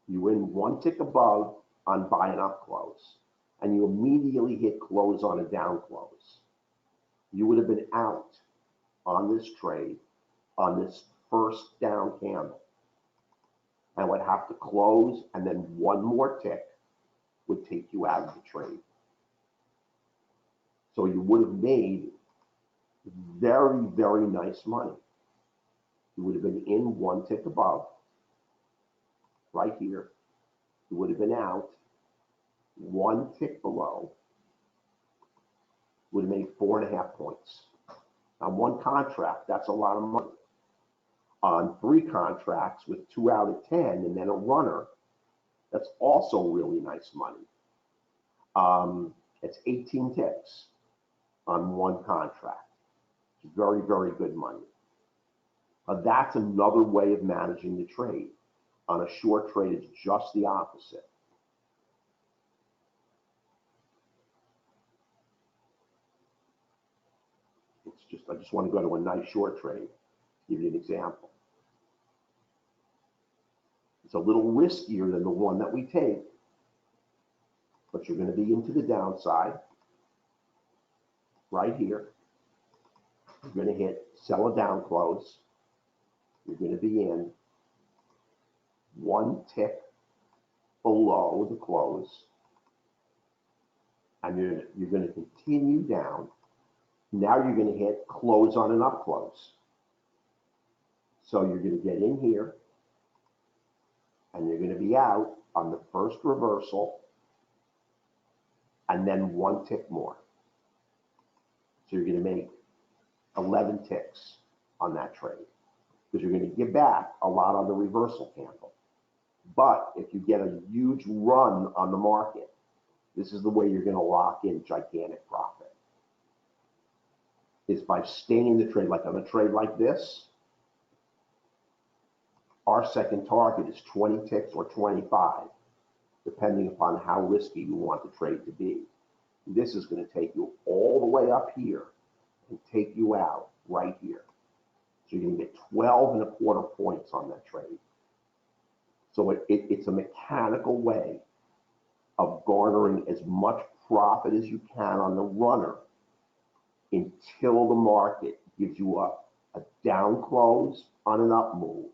You win 1 tick above on buy and up close, and you immediately hit close on a down close. You would have been out on this trade on this first down candle, and would have to close, and then 1 more tick would take you out of the trade. So you would have made very, very nice money. You would have been in 1 tick above, right here. You would have been out 1 tick below, would have made 4.5 points. On 1 contract, that's a lot of money. On 3 contracts with 2 out of 10 and then a runner, that's also really nice money. It's 18 ticks on 1 contract. It's very, very good money. That's another way of managing the trade. On a short trade, it's just the opposite. I just want to go to a nice short trade, give you an example. It's a little riskier than the one that we take, but you're going to be into the downside right here. You're going to hit sell a down close. You're going to be in 1 tick below the close, and you're going to continue down. Now you're going to hit close on an up close. So you're going to get in here, and you're going to be out on the first reversal, and then 1 tick more. So you're going to make 11 ticks on that trade, because you're going to give back a lot on the reversal candle. But if you get a huge run on the market, this is the way you're going to lock in gigantic profit. Is by staying in the trade. Like on a trade like this, our second target is 20 ticks or 25, depending upon how risky you want the trade to be. This is going to take you all the way up here and take you out right here. So you're going to get 12.25 points on that trade. So it's a mechanical way of garnering as much profit as you can on the runner until the market gives you a down close on an up move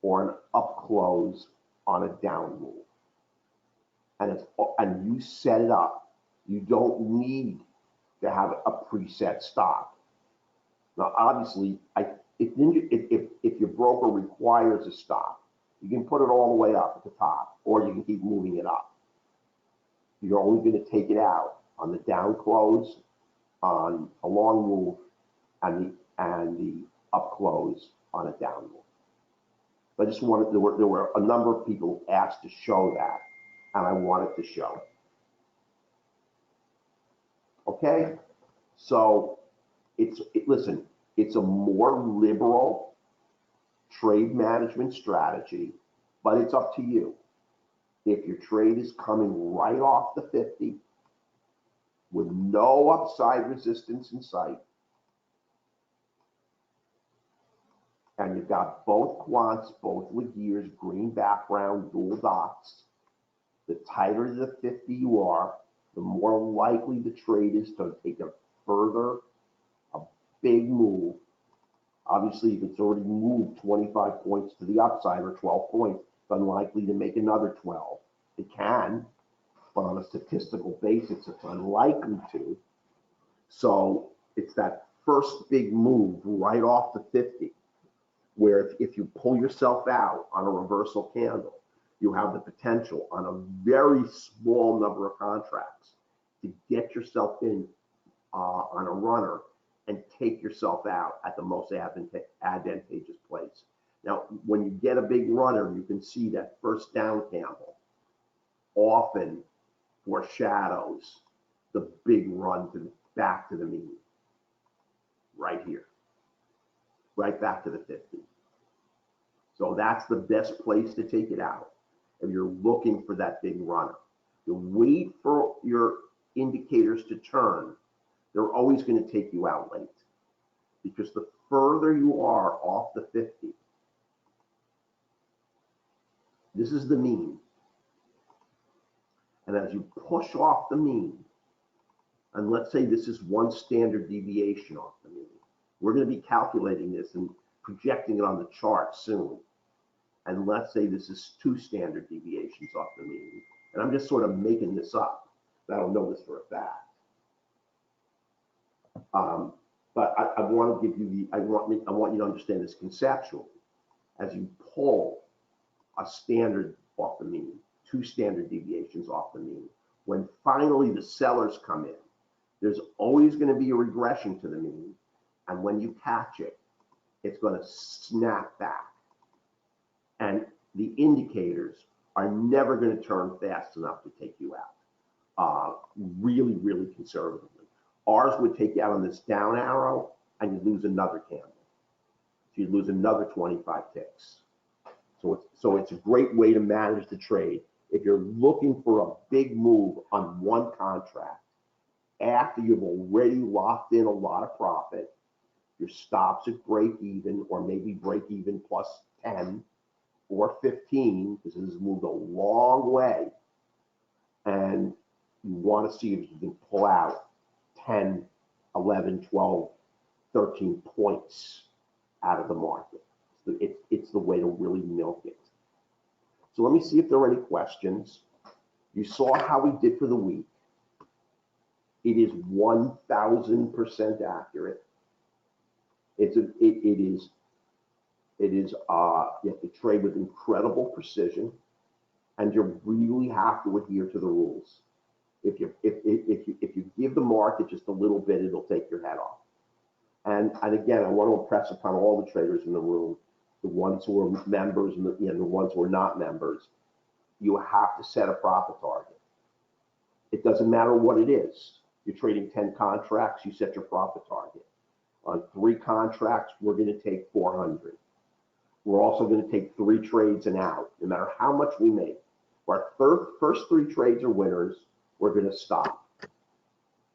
or an up close on a down move. And you set it up. You don't need to have a preset stop. Now, obviously, if your broker requires a stop, you can put it all the way up at the top, or you can keep moving it up. You're only going to take it out on the down close, on a long move, and the up close on a down move. I just wanted, there were a number of people asked to show that, and I wanted to show it. Okay, so listen, it's a more liberal trade management strategy, but it's up to you. If your trade is coming right off the 50 with no upside resistance in sight, and you've got both quants, both with gears, green background, dual dots, the tighter the 50 you are, the more likely the trade is to take a big move. Obviously, if it's already moved 25 points to the upside or 12 points, it's unlikely to make another 12. It can, but on a statistical basis, it's unlikely to. So it's that first big move right off the 50, where if you pull yourself out on a reversal candle, you have the potential on a very small number of contracts to get yourself in on a runner and take yourself out at the most advantageous place. Now, when you get a big runner, you can see that first down candle often foreshadows the big run back to the mean, right here, right back to the 50. So that's the best place to take it out if you're looking for that big runner. You wait for your indicators to turn. They're always going to take you out late, because the further you are off the 50, this is the mean. And as you push off the mean, and let's say this is one standard deviation off the mean, we're going to be calculating this and projecting it on the chart soon. And let's say this is 2 standard deviations off the mean. And I'm just sort of making this up. I don't know this for a fact. But I want to give you I want you to understand this conceptually. As you pull a standard off the mean, 2 standard deviations off the mean, when finally the sellers come in, there's always going to be a regression to the mean. And when you catch it, it's going to snap back. And the indicators are never going to turn fast enough to take you out, really, really conservatively. Ours would take you out on this down arrow, and you'd lose another candle. So you'd lose another 25 ticks. So it's a great way to manage the trade. If you're looking for a big move on one contract, after you've already locked in a lot of profit, your stops at break even, or maybe break even plus 10 or 15, because this has moved a long way, and you want to see if you can pull out 10, 11, 12, 13 points out of the market. It's the way to really milk it. So let me see if there are any questions. You saw how we did for the week. It is 1,000% accurate. You have to trade with incredible precision, and you really have to adhere to the rules. If you give the market just a little bit, it'll take your head off. And again, I want to impress upon all the traders in the room, the ones who are members and the ones who are not members, you have to set a profit target. It doesn't matter what it is. You're trading 10 contracts, you set your profit target. On 3 contracts, we're going to take 400. We're also going to take 3 trades and out, no matter how much we make. If our first 3 trades are winners, we're going to stop.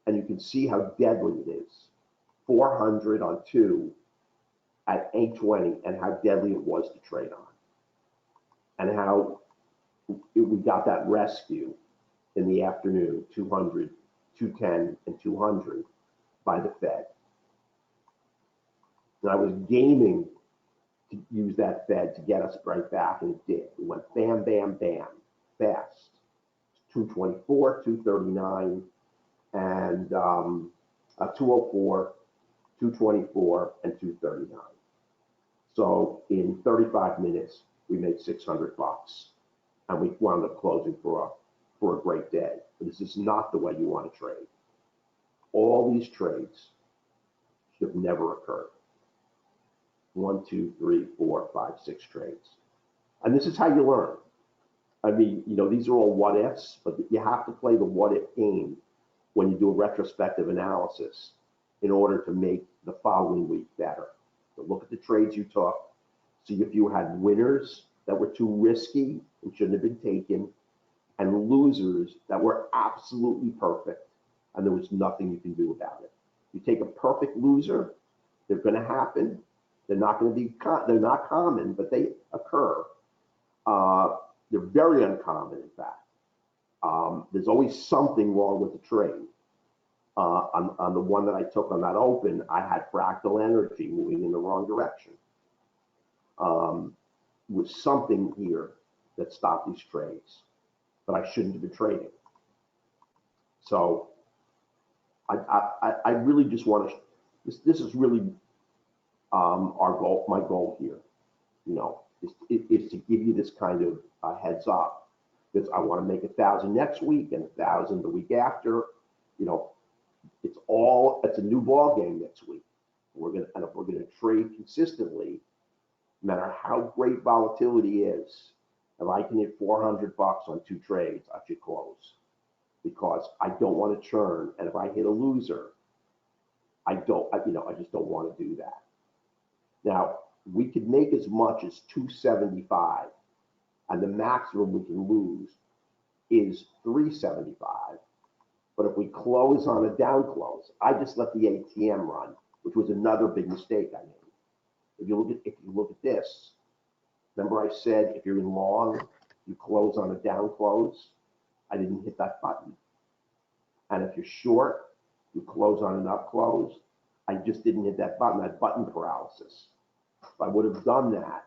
And you can see how deadly it is. 400 on 2 at 820, and how deadly it was to trade on. And how we got that rescue in the afternoon, 200, 210, and 200 by the Fed. And I was gaming to use that Fed to get us right back, and it did. We went bam, bam, bam, fast. 224, 239, and 204, 224, and 239. So in 35 minutes, we made $600, and we wound up closing for a great day. But this is not the way you want to trade. All these trades should have never occurred. 1, 2, 3, 4, 5, 6 trades. And this is how you learn. I mean, these are all what ifs, but you have to play the what if game when you do a retrospective analysis in order to make the following week better. So look at the trades you took, see if you had winners that were too risky and shouldn't have been taken, and losers that were absolutely perfect, and there was nothing you can do about it. You take a perfect loser, they're going to happen. They're not going to be, they're not common, but they occur. They're very uncommon, in fact. There's always something wrong with the trade. On the one that I took on that open, I had fractal energy moving in the wrong direction. Was something here that stopped these trades, but I shouldn't have been trading. So I really just want to, this is really our goal, my goal here, is to give you this kind of heads up, because I want to make 1,000 next week and 1,000 the week after. It's a new ball game next week. And if we're gonna trade consistently, no matter how great volatility is, if I can hit $400 on 2 trades, I should close, because I don't want to churn. And if I hit a loser, I just don't want to do that. Now, we could make as much as 275, and the maximum we can lose is 375. But if we close on a down close, I just let the ATM run, which was another big mistake I made. If you look at this, remember I said if you're in long, you close on a down close. I didn't hit that button. And if you're short, you close on an up close. I just didn't hit that button. That button paralysis. If I would have done that,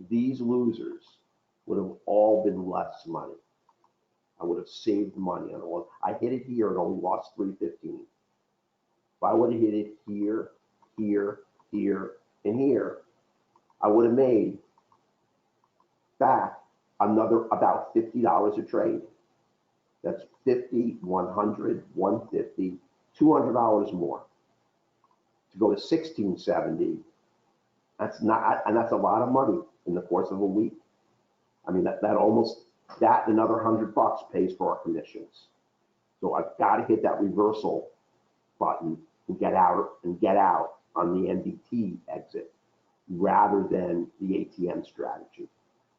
these losers would have all been less money. I would have saved money on all. I hit it here and only lost 315. If I would have hit it here, here, here, and here, I would have made back another about $50 a trade. That's 50, 100, 150, $200 more. To go to 1670, that's a lot of money in the course of a week. I mean, that another $100 pays for our commissions. So I've got to hit that reversal button and get out on the NDT exit rather than the ATM strategy,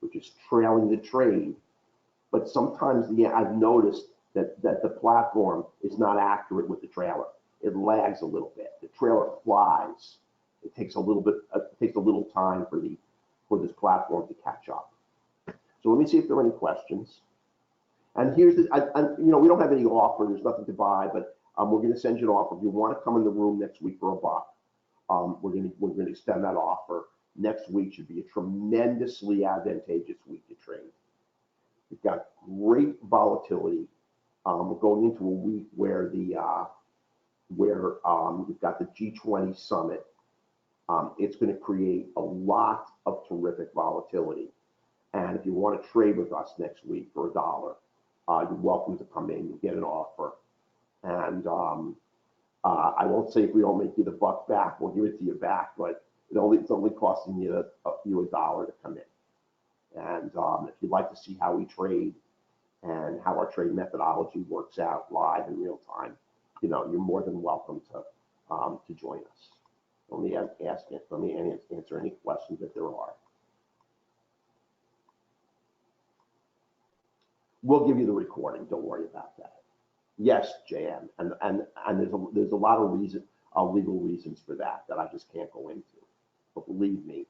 which is trailing the trade. But sometimes I've noticed that the platform is not accurate with the trailer. It lags a little bit. The trailer flies. It takes a little time for this platform to catch up. So let me see if there are any questions. And here's we don't have any offer. There's nothing to buy, but we're going to send you an offer. If you want to come in the room next week for $1, we're going to extend that offer. Next week should be a tremendously advantageous week to trade. We've got great volatility. We're going into a week where we've got the G20 summit. It's going to create a lot of terrific volatility. And if you want to trade with us next week for $1, you're welcome to come in. You get an offer. And I won't say if we don't make you the buck back, we'll give it to you back, but it's only costing you $1 to come in. And if you'd like to see how we trade and how our trade methodology works out live in real time, you're more than welcome to join us. Let me answer any questions that there are. We'll give you the recording. Don't worry about that. Yes, JM, and there's a lot of legal reasons for that I just can't go into. But believe me,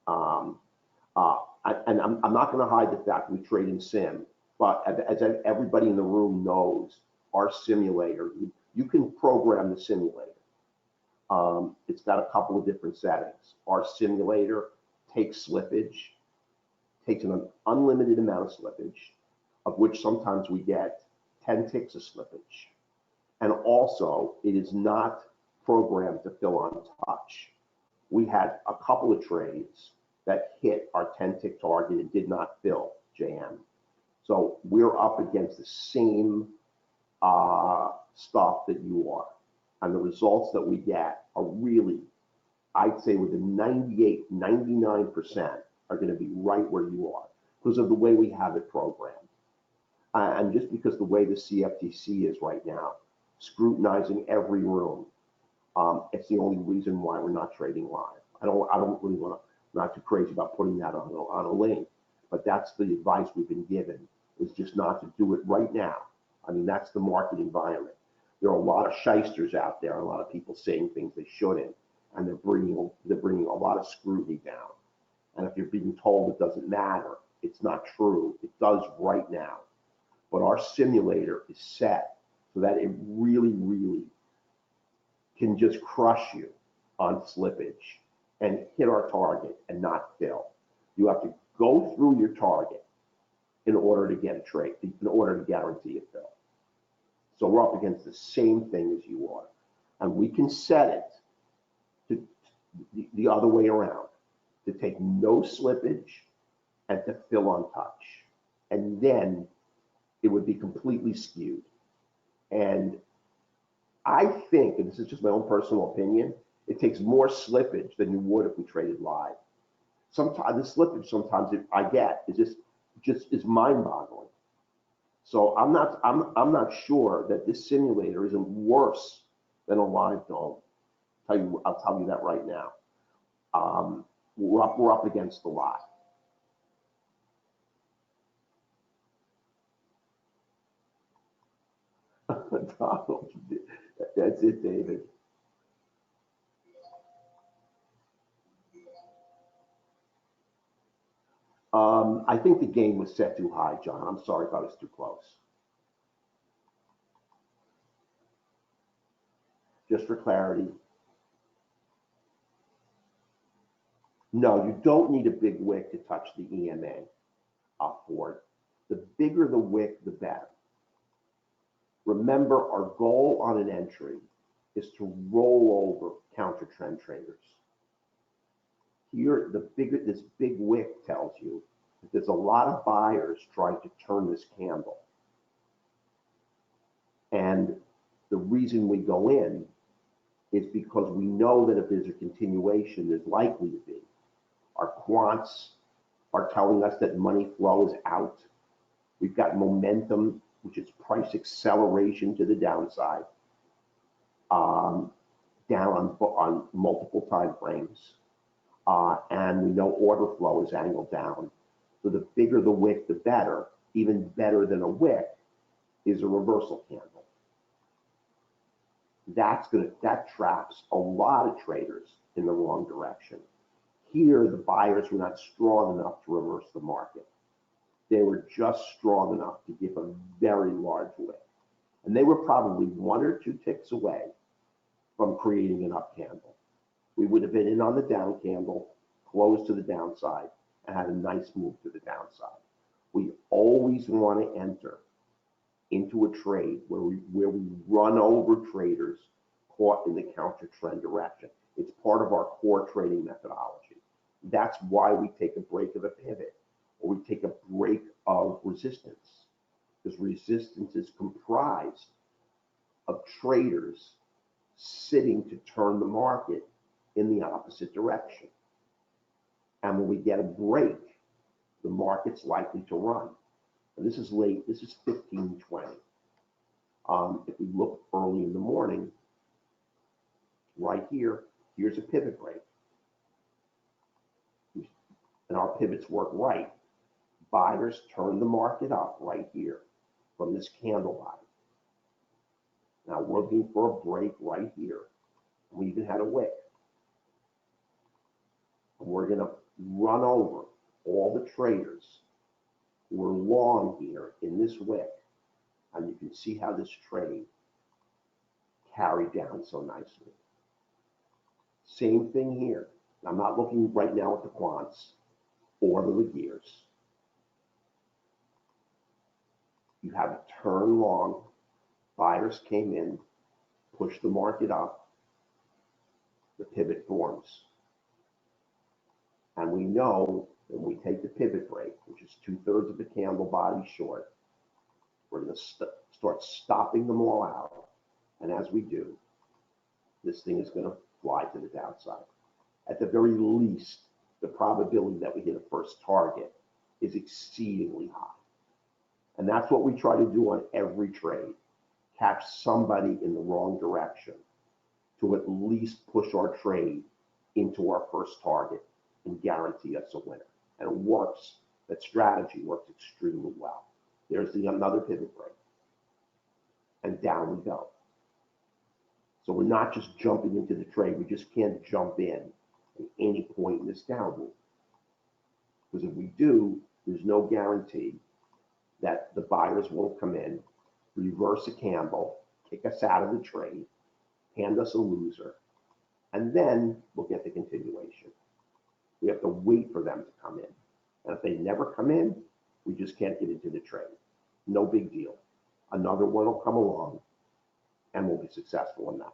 and I'm not going to hide the fact we trade in sim, But as everybody in the room knows, our simulator, you can program the simulator. It's got a couple of different settings. Our simulator takes slippage, takes an unlimited amount of slippage, of which sometimes we get 10 ticks of slippage. And also, it is not programmed to fill on touch. We had a couple of trades that hit our 10-tick target and did not fill JM. So we're up against the same stuff that you are. And the results that we get are really, I'd say within 98, 99% are going to be right where you are because of the way we have it programmed. And just because the way the CFTC is right now, scrutinizing every room, it's the only reason why we're not trading live. I don't really want to, not too crazy about putting that on a link, but that's the advice we've been given, is just not to do it right now. I mean, that's the market environment. There are a lot of shysters out there, a lot of people saying things they shouldn't, and they're bringing a lot of scrutiny down. And if you're being told it doesn't matter, it's not true. It does right now. But our simulator is set so that it really, really can just crush you on slippage and hit our target and not fill. You have to go through your target in order to get a trade, in order to guarantee a fill. So we're up against the same thing as you are. And we can set it to the other way around, to take no slippage and to fill on touch. And then it would be completely skewed. And I think, and this is just my own personal opinion, it takes more slippage than you would if we traded live. Sometimes the slippage I get is just is mind-boggling. So I'm not sure that this simulator isn't worse than a live dome. I'll tell you that right now. We're up against a lot. Donald, that's it, David. I think the game was set too high, John. I'm sorry if I was too close. Just for clarity. No, you don't need a big wick to touch the EMA for it. The bigger the wick, the better. Remember, our goal on an entry is to roll over counter trend traders. Here, this big wick tells you that there's a lot of buyers trying to turn this candle. And the reason we go in is because we know that if there's a continuation, there's likely to be. Our quants are telling us that money flow is out. We've got momentum, which is price acceleration to the downside, down on multiple time frames. And we know order flow is angled down. So the bigger the wick, the better. Even better than a wick is a reversal candle. That traps a lot of traders in the wrong direction. Here, the buyers were not strong enough to reverse the market. They were just strong enough to give a very large wick. And they were probably 1 or 2 ticks away from creating an up candle. We would have been in on the down candle, closed to the downside, and had a nice move to the downside. We always want to enter into a trade where we run over traders caught in the counter trend direction. It's part of our core trading methodology. That's why we take a break of a pivot, or we take a break of resistance, because resistance is comprised of traders sitting to turn the market in the opposite direction. And when we get a break, the market's likely to run. And this is late, this is 15:20. If we look early in the morning, right here, here's a pivot break. And our pivots work right. Buyers turn the market up right here from this candle bottom. Now we're looking for a break right here. We even had a wick. And we're going to run over all the traders We're long here in this wick, and you can see how this trade carried down so nicely. Same thing here. I'm not looking right now at the quants or the gears. You have a turn long. Buyers came in, pushed the market up. The pivot forms. And we know when we take the pivot break, which is 2/3 of the candle body short, we're going to start stopping them all out. And as we do, this thing is going to fly to the downside. At the very least, the probability that we hit a first target is exceedingly high. And that's what we try to do on every trade. Catch somebody in the wrong direction to at least push our trade into our first target and guarantee us a winner. And it works. That strategy works extremely well. There's another pivot break. And down we go. So we're not just jumping into the trade. We just can't jump in at any point in this down move. Because if we do, there's no guarantee that the buyers won't come in, reverse a candle, kick us out of the trade, hand us a loser, and then we'll get the continuation. We have to wait for them to come in. And if they never come in, we just can't get into the trade. No big deal. Another one will come along, and we'll be successful in that one.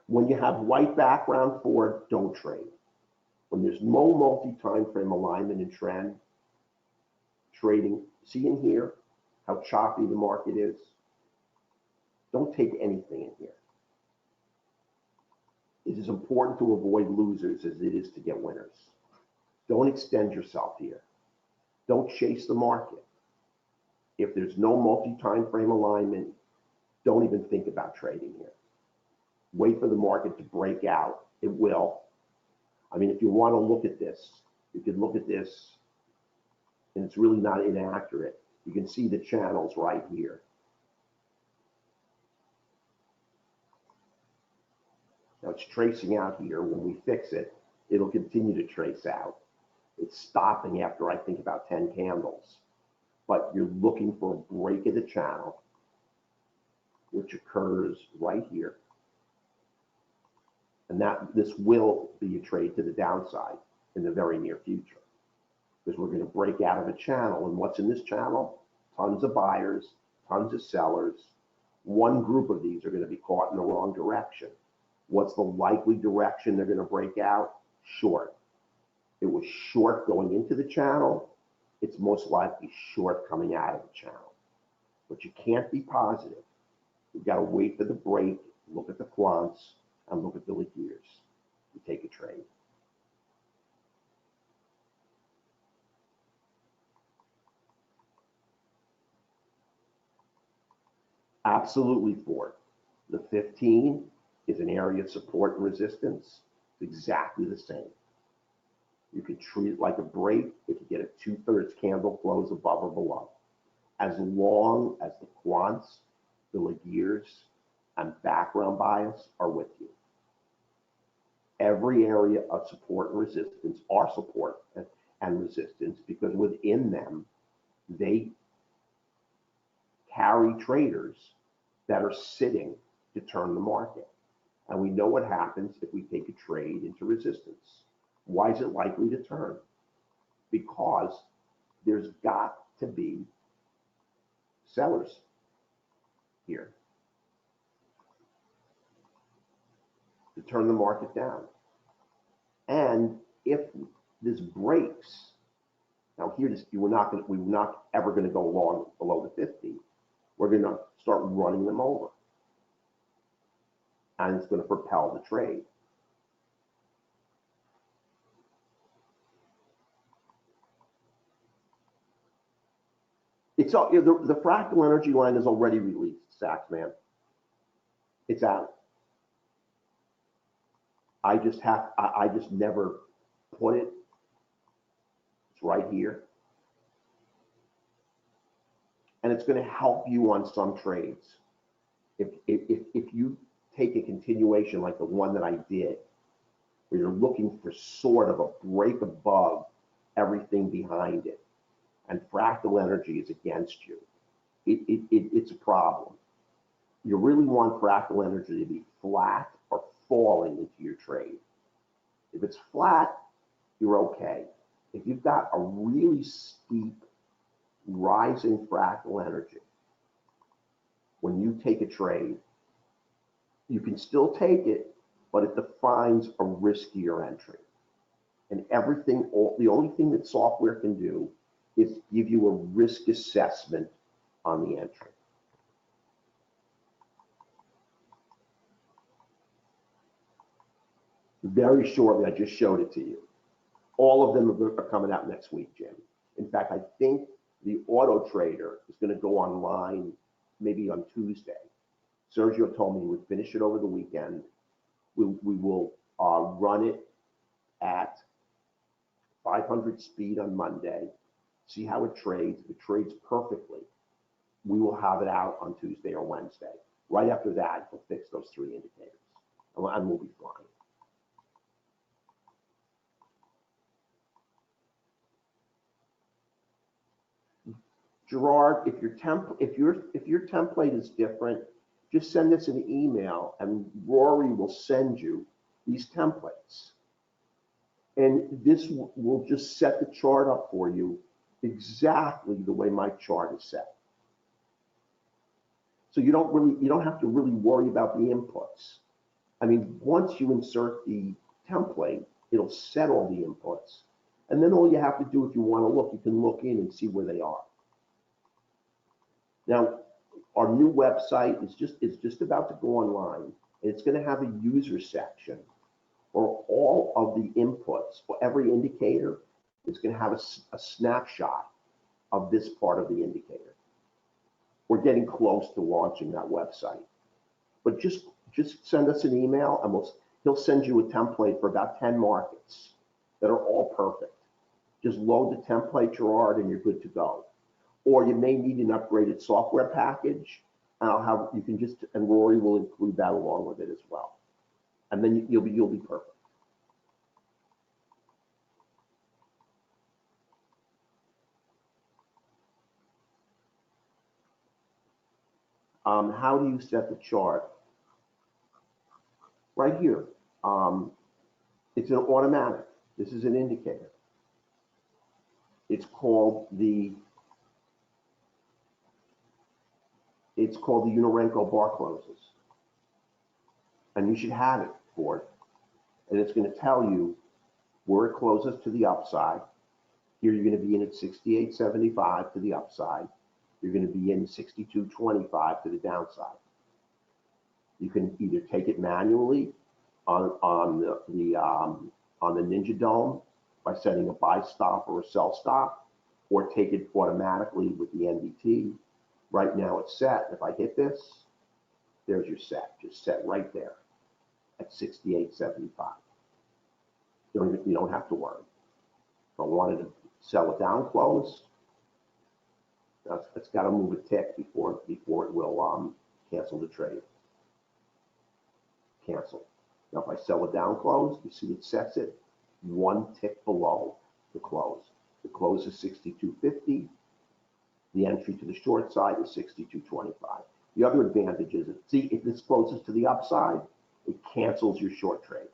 When you have white background for it, don't trade. When there's no multi-time frame alignment and trend, trading, see in here how choppy the market is? Don't take anything in here. It is important to avoid losers as it is to get winners. Don't extend yourself here. Don't chase the market. If there's no multi-time frame alignment, don't even think about trading here. Wait for the market to break out. It will. I mean, if you want to look at this, you could look at this, and it's really not inaccurate. You can see the channels right here. Now it's tracing out here. When we fix it, it'll continue to trace out. It's stopping after, I think, about 10 candles. But you're looking for a break of the channel, which occurs right here. And this will be a trade to the downside in the very near future. Because we're going to break out of a channel. And what's in this channel? Tons of buyers, tons of sellers. One group of these are going to be caught in the wrong direction. What's the likely direction they're going to break out? Short. It was short going into the channel. It's most likely short coming out of the channel. But you can't be positive. You've got to wait for the break, look at the quants, and look at the gears. You take a trade. Absolutely for it. The 15 is an area of support and resistance. It's exactly the same. You could treat it like a break if you get a 2/3 candle close above or below. As long as the quants, the gears, and background bias are with you. Every area of support and resistance are support and resistance because within them, they carry traders that are sitting to turn the market. And we know what happens if we take a trade into resistance. Why is it likely to turn? Because there's got to be sellers here to turn the market down. And if this breaks, now here we're not ever going to go long below the 50. We're going to start running them over. And it's going to propel the trade. It's all, the fractal energy line is already released, Saxman. It's out. I just never put it. It's right here. And it's going to help you on some trades. If you take a continuation like the one that I did, where you're looking for sort of a break above everything behind it, and fractal energy is against you, it's a problem. You really want fractal energy to be flat or falling into your trade. If it's flat, you're okay. If you've got a really steep rising fractal energy, when you take a trade, you can still take it, but it defines a riskier entry. And the only thing that software can do is give you a risk assessment on the entry. Very shortly, I just showed it to you. All of them are coming out next week, Jim. In fact, I think the Auto Trader is going to go online maybe on Tuesday. Sergio told me he would finish it over the weekend. We will run it at 500 speed on Monday, see how it trades. If it trades perfectly, we will have it out on Tuesday or Wednesday. Right after that, we'll fix those 3 indicators, and we'll be fine. Gerard, if your template is different, just send us an email and Rory will send you these templates. And this will just set the chart up for you exactly the way my chart is set. So you don't have to really worry about the inputs. I mean, once you insert the template, it'll set all the inputs. And then all you have to do, if you want to look, you can look in and see where they are. Now, our new website is just about to go online, and it's going to have a user section where all of the inputs for every indicator is going to have a snapshot of this part of the indicator. We're getting close to launching that website, but just send us an email, and he'll send you a template for about 10 markets that are all perfect. Just load the template, Gerard, and you're good to go. Or you may need an upgraded software package, and and Rory will include that along with it as well. And then you'll be perfect. How do you set the chart? Right here. It's an automatic. This is an indicator. It's called the Unorenko bar closes. And you should have it for it. And it's going to tell you where it closes to the upside. Here you're going to be in at 68.75 to the upside. You're going to be in 62.25 to the downside. You can either take it manually on the Ninja Dome by setting a buy stop or a sell stop, or take it automatically with the NDT. Right now it's set. If I hit this, there's your set. Just set right there at 68.75. You don't have to worry. If I wanted to sell it down close, it's got to move a tick before it will cancel the trade. Cancel. Now if I sell it down close, you see it sets it 1 tick below the close. The close is 62.50. The entry to the short side is 62.25. The other advantage is, if this closes to the upside, it cancels your short trade.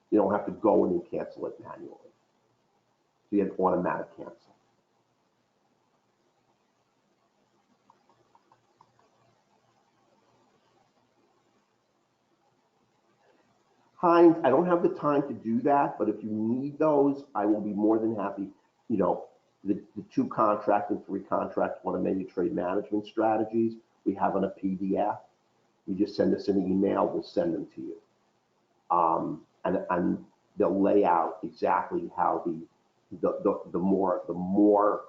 You don't have to go in and cancel it manually. So you have automatic cancel. Heinz, I don't have the time to do that, but if you need those, I will be more than happy. The 2 contract and 3 contract automated trade management strategies we have on a PDF. You just send us an email, we'll send them to you. And they'll lay out exactly how the more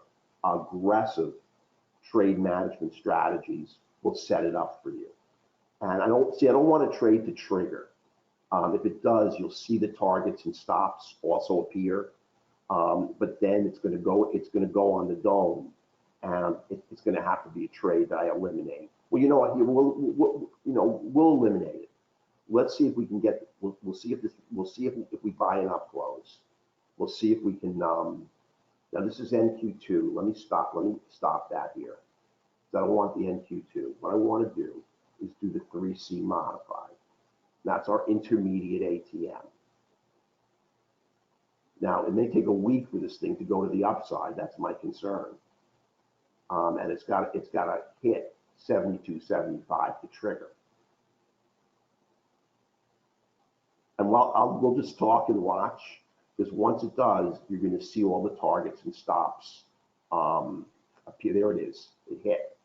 aggressive trade management strategies will set it up for you. And I don't want to trade to trigger. If it does, you'll see the targets and stops also appear. But then it's going to go on the dome, and it's going to have to be a trade that I eliminate Well, you know what? We'll eliminate it. Let's see if we can get. We'll see if this. We'll see if we buy enough close. We'll see if we can. Now this is NQ2. Let me stop that here. I don't want the NQ2. What I want to do is do the 3C modified. That's our intermediate ATM. Now, it may take a week for this thing to go to the upside. That's my concern. And it's got to hit 72.75 to trigger. And we'll just talk and watch, because once it does, you're going to see all the targets and stops appear. There it is. It hit.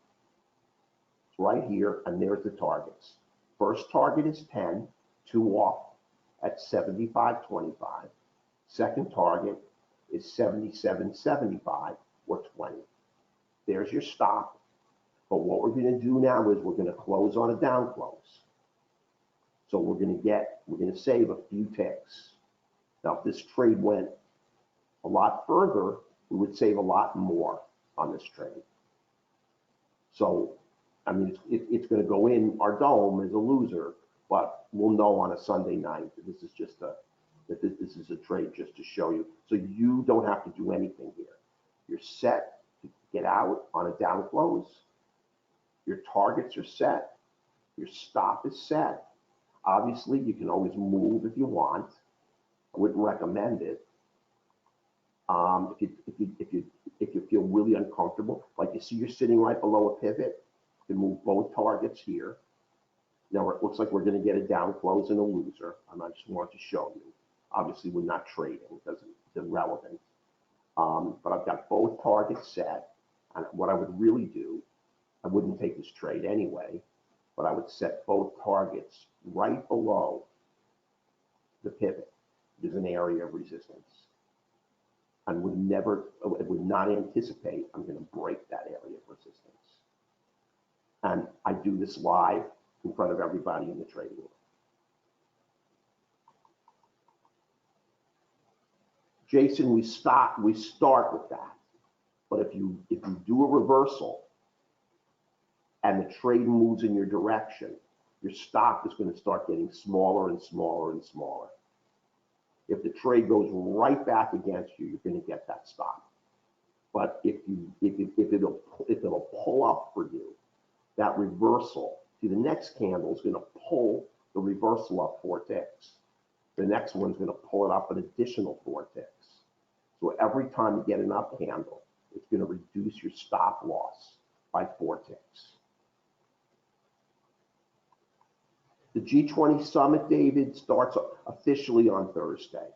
It's right here, and there's the targets. First target is 10, 2 off at 75.25. Second target is 77.75 or 20. There's your stop. But what we're going to do now is we're going to close on a down close. So we're going to save a few ticks. Now, if this trade went a lot further, we would save a lot more on this trade. So, I mean, it's going to go in our dome as a loser, but we'll know on a Sunday night that this is just this is a trade just to show you. So you don't have to do anything here. You're set to get out on a down close. Your targets are set. Your stop is set. Obviously, you can always move if you want. I wouldn't recommend it. If you feel really uncomfortable, like you see you're sitting right below a pivot, you can move both targets here. Now it looks like we're going to get a down close and a loser. I just want to show you. Obviously, we're not trading; it's irrelevant. But I've got both targets set. And what I would really do, I wouldn't take this trade anyway, but I would set both targets right below the pivot. There's an area of resistance. And would not anticipate I'm going to break that area of resistance. And I do this live in front of everybody in the trading room. Jason, we start with that. But if you do a reversal and the trade moves in your direction, your stop is going to start getting smaller and smaller and smaller. If the trade goes right back against you, you're going to get that stop. But if it'll pull up for you, that reversal, see, the next candle is going to pull the reversal up 4 ticks. The next one's going to pull it up an additional 4 ticks. So every time you get an up candle, it's going to reduce your stop loss by 4 ticks. The G20 summit, David, starts officially on Thursday.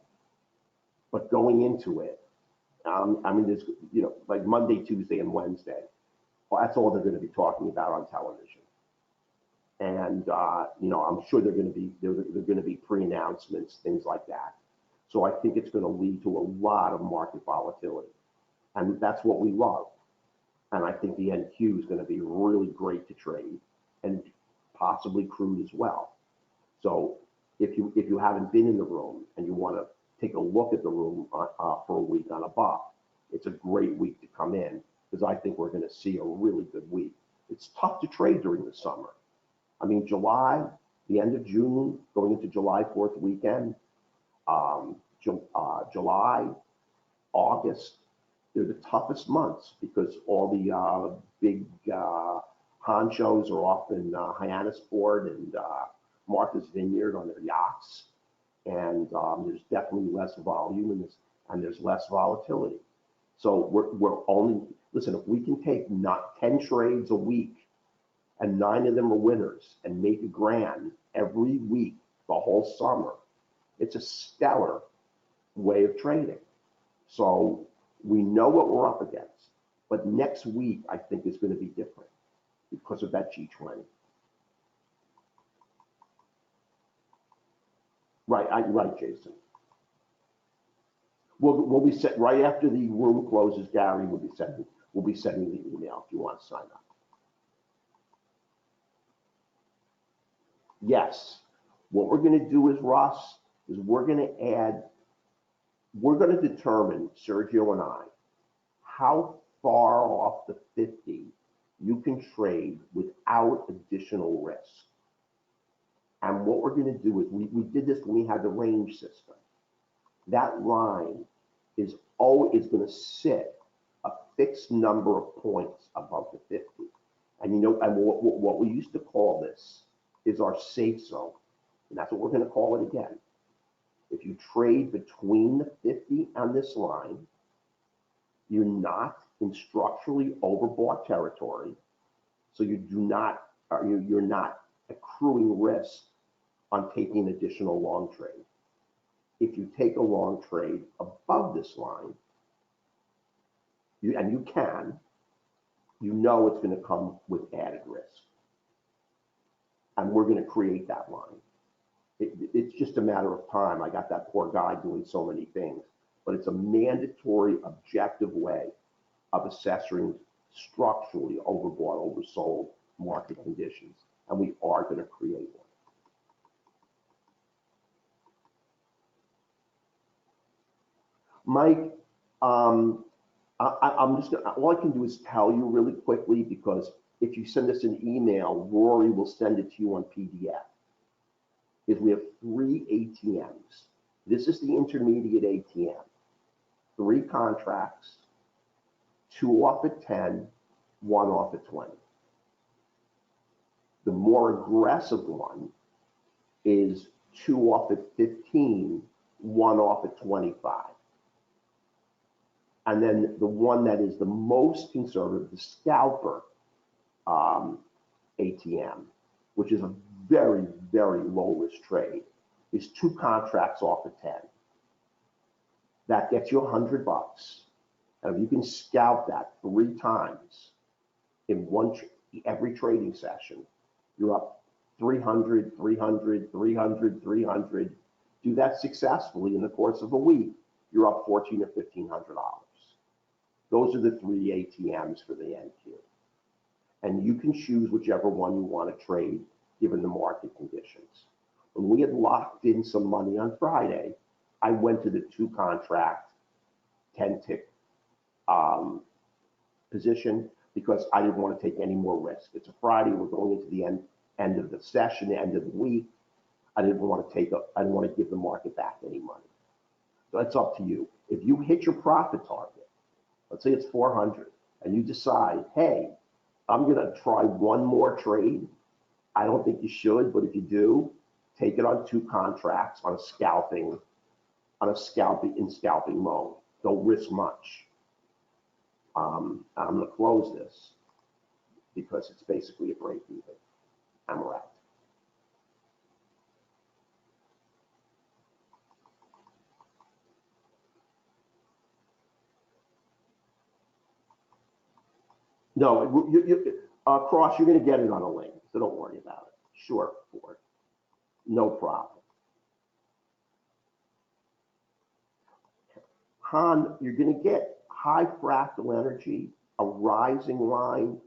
But going into it, I mean, there's, like Monday, Tuesday, and Wednesday. Well, that's all they're going to be talking about on television. And, I'm sure they're going to be pre-announcements, things like that. So I think it's going to lead to a lot of market volatility. And that's what we love. And I think the NQ is going to be really great to trade, and possibly crude as well. So if you haven't been in the room and you want to take a look at the room for a week on a buck, it's a great week to come in, because I think we're going to see a really good week. It's tough to trade during the summer. I mean, July, the end of June, going into July 4th weekend, July, August, they're the toughest months because all the big honchos are off in Hyannisport and Martha's Vineyard on their yachts. And there's definitely less volume in this, and there's less volatility. So we're only, listen, if we can take not 10 trades a week and 9 of them are winners and make $1,000 every week the whole summer, it's a stellar way of trading. So we know what we're up against, but next week I think is going to be different because of that G20. Right, Jason. We'll be set right after the room closes. Gary will be sending the email if you want to sign up. Yes, what we're going to do is, Russ, is we're going to determine, Sergio and I, how far off the 50 you can trade without additional risk. And what we're going to do is we did this when we had the range system. That line is always going to sit a fixed number of points above the 50. And you know, and what we used to call this is our safe zone. And that's what we're going to call it again. If you trade between the 50 and this line, you're not in structurally overbought territory. So you do not, you're not accruing risk on taking additional long trade. If you take a long trade above this line, and you can, you know it's going to come with added risk. And we're going to create that line. It's just a matter of time. I got that poor guy doing so many things, but it's a mandatory, objective way of assessing structurally overbought, oversold market conditions. And we are going to create one. Mike, I'm just gonna, all I can do is tell you really quickly, because if you send us an email, Rory will send it to you on PDF. Is we have 3 ATMs. This is the intermediate ATM. 3 contracts, 2 off at 10, 1 off at 20. The more aggressive one is 2 off at 15, 1 off at 25. And then the one that is the most conservative, the scalper ATM, which is a very, very low risk trade, is 2 contracts off at 10. That gets you $100. And if you can scalp that 3 times in every trading session, you're up 300, 300, 300, 300. Do that successfully in the course of a week, you're up $1,400 or $1,500. Those are the 3 ATMs for the NQ. And you can choose whichever one you want to trade given the market conditions. When we had locked in some money on Friday, I went to the 2 contract 10 tick position because I didn't want to take any more risk. It's a Friday, we're going into the end of the session, end of the week. I didn't want to give the market back any money. So it's up to you. If you hit your profit target, let's say it's 400, and you decide, hey, I'm going to try one more trade. I don't think you should, but if you do, take it on 2 contracts on a scalping mode. Don't risk much. I'm going to close this because it's basically a break even. I'm out. No, Cross, you're going to get it on a link, so don't worry about it. Sure, for it. No problem. Han, you're going to get high fractal energy, a rising line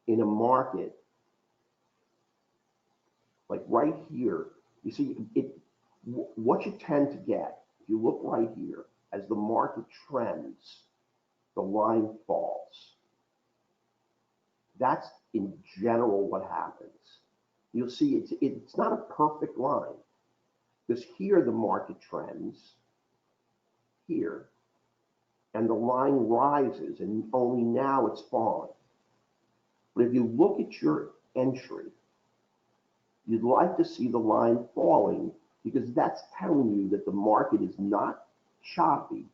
in a market like right here. You see, what you tend to get, if you look right here, as the market trends, the line falls. That's in general what happens. You'll see it's not a perfect line, because here the market trends here, and the line rises, and only now it's falling. But if you look at your entry, you'd like to see the line falling, because that's telling you that the market is not choppy.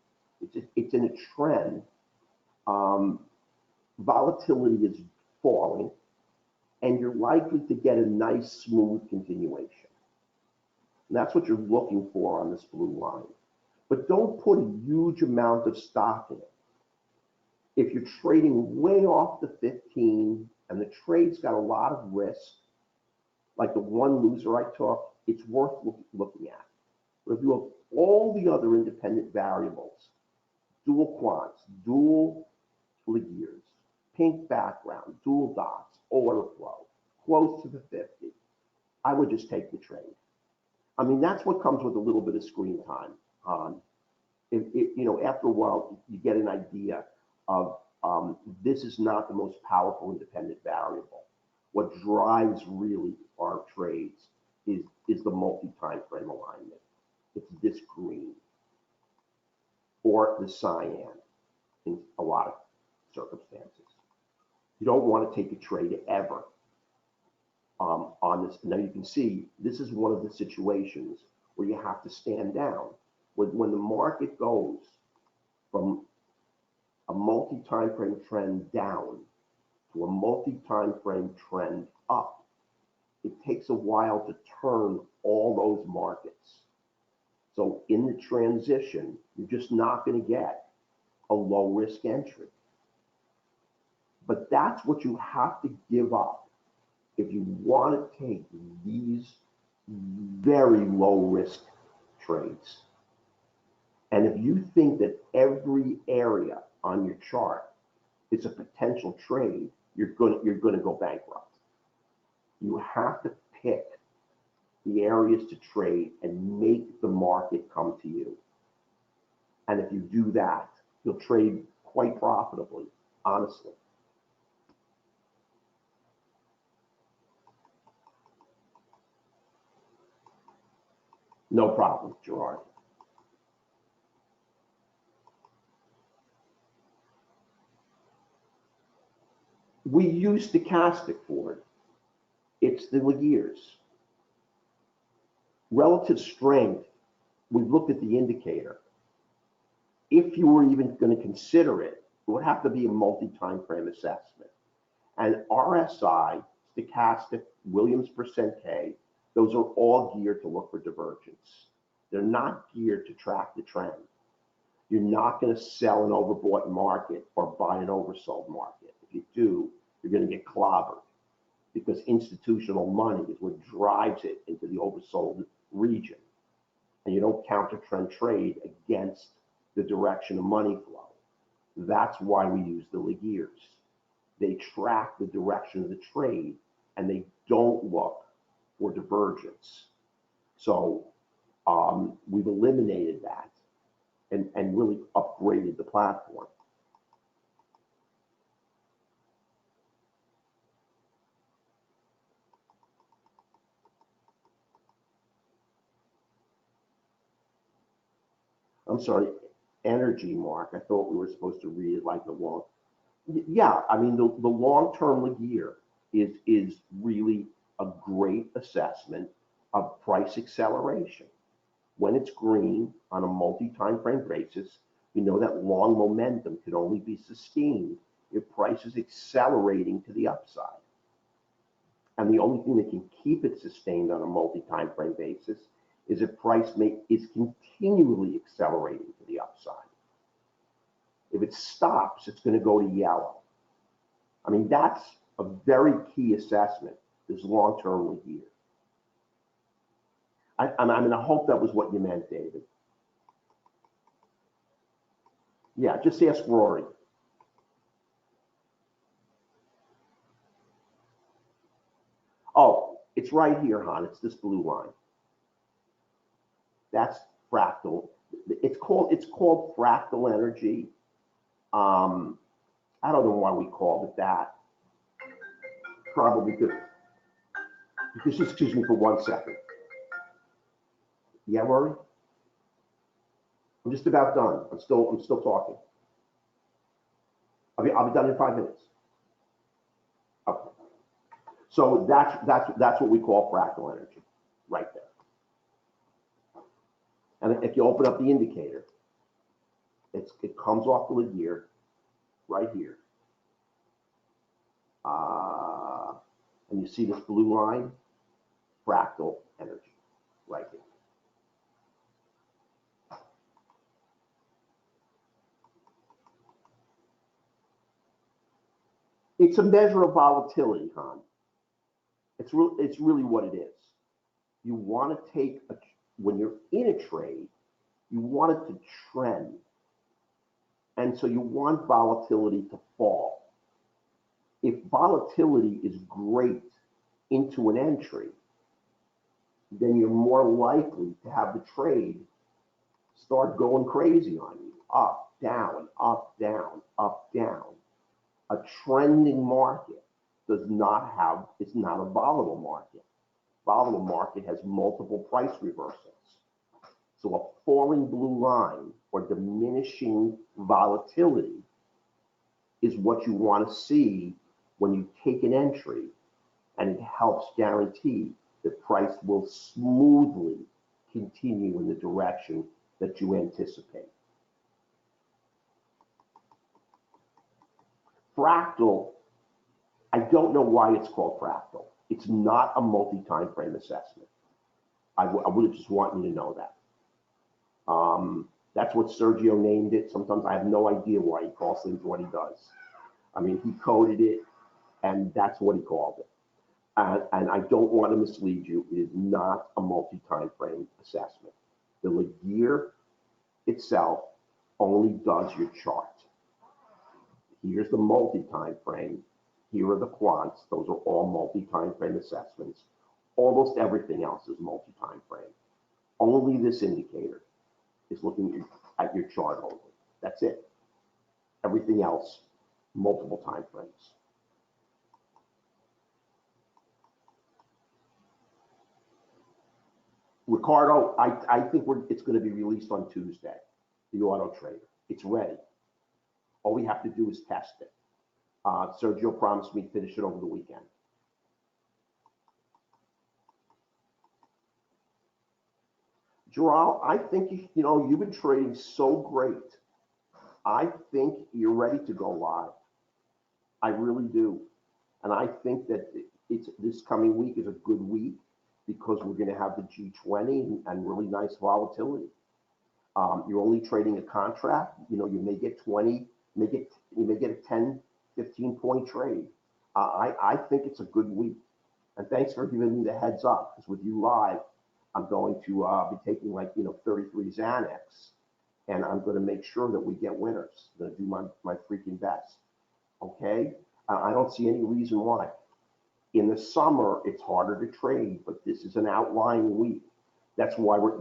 It's in a trend. Volatility is falling, and you're likely to get a nice smooth continuation. And that's what you're looking for on this blue line. But don't put a huge amount of stock in it. If you're trading way off the 15 and the trade's got a lot of risk, like the one loser I took, it's worth looking at. But if you have all the other independent variables, dual quants, dual years, pink background, dual dots, order flow, close to the 50, I would just take the trade. I mean, that's what comes with a little bit of screen time. You know, after a while, you get an idea of This is not the most powerful independent variable. What drives really our trades is the multi-time frame alignment. It's this green or the cyan in a lot of circumstances. You don't want to take a trade ever on this. Now you can see this is one of the situations where you have to stand down. When the market goes from a multi-time frame trend down to a multi-time frame trend up, it takes a while to turn all those markets. So in the transition, you're just not going to get a low risk entry. But that's what you have to give up if you want to take these very low risk trades. And if you think that every area on your chart is a potential trade, you're going to go bankrupt. You have to pick the areas to trade and make the market come to you. And if you do that, you'll trade quite profitably, honestly. No problem, Gerard. We use stochastic for it. It's the Laguerres. Relative strength, we've looked at the indicator. If you were even going to consider it, it would have to be a multi-time frame assessment. And RSI, stochastic, Williams percent K, those are all geared to look for divergence. They're not geared to track the trend. You're not going to sell an overbought market or buy an oversold market. If you do, you're going to get clobbered because institutional money is what drives it into the oversold region. And you don't counter trend trade against the direction of money flow. That's why we use the Laguerres. They track the direction of the trade and they don't look for divergence. So we've eliminated that and really upgraded the platform. I'm sorry, energy, Mark. I thought we were supposed to read it like the long. Yeah, I mean, the long-term Laguerre is really a great assessment of price acceleration. When it's green on a multi-time frame basis, we know that long momentum can only be sustained if price is accelerating to the upside. And the only thing that can keep it sustained on a multi-time frame basis is if price is continually accelerating to the upside. If it stops, it's going to go to yellow. I mean, that's a very key assessment, this long-term Laguerre. I mean, I hope that was what you meant, David. Yeah, just ask Rory. Oh, it's right here, hon. It's this blue line. That's fractal. It's called fractal energy. I don't know why we called it that. Probably because just excuse me for 1 second. Yeah, Rory? I'm just about done. I'm still talking. I'll be done in 5 minutes. Okay. So that's what we call fractal energy, right there. And if you open up the indicator, it comes off the Laguerre right here. And you see this blue line, fractal energy, right here. It's a measure of volatility, hon. It's really what it is. You want to take when you're in a trade, you want it to trend. And so you want volatility to fall. If volatility is great into an entry, then you're more likely to have the trade start going crazy on you. Up, down, up, down, up, down. A trending market does not have, it's not a volatile market. Volatile market has multiple price reversals. So a falling blue line or diminishing volatility is what you want to see when you take an entry, and it helps guarantee that price will smoothly continue in the direction that you anticipate. Fractal, I don't know why it's called fractal. It's not a multi-time frame assessment. I would have just want you to know that. That's what Sergio named it. Sometimes I have no idea why he calls things what he does. I mean, he coded it, and that's what he called it. And I don't want to mislead you. It is not a multi-time frame assessment. The Laguerre itself only does your chart. Here's the multi-time frame. Here are the quants. Those are all multi-time frame assessments. Almost everything else is multi-time frame. Only this indicator is looking at your chart only. That's it. Everything else, multiple time frames. Ricardo, I think it's going to be released on Tuesday, the Auto Trader. It's ready. All we have to do is test it. Sergio promised me to finish it over the weekend. Gerald, I think you've been trading so great. I think you're ready to go live. I really do, and I think that this coming week is a good week because we're going to have the G20 and really nice volatility. You're only trading a contract. You may get 20, you may get a 10, 15-point trade. I think it's a good week, and thanks for giving me the heads up. Because with you live, I'm going to be taking 33 Xanax, and I'm going to make sure that we get winners. I'm going to do my freaking best. Okay, I don't see any reason why. In the summer, it's harder to trade, but this is an outlying week. That's why we're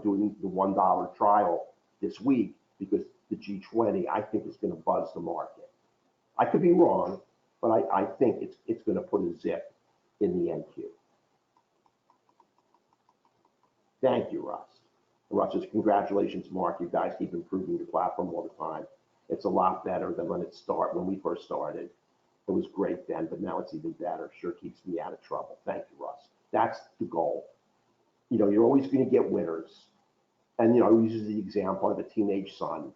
doing the $1 trial this week, because the G20 I think is going to buzz the market. I could be wrong, but I think it's going to put a zip in the NQ. Thank you, Russ. Russ says, congratulations, Mark. You guys keep improving your platform all the time. It's a lot better than when we first started. It was great then, but now it's even better. Sure keeps me out of trouble. Thank you, Russ. That's the goal. You're always going to get winners. And, I use the example of a teenage son.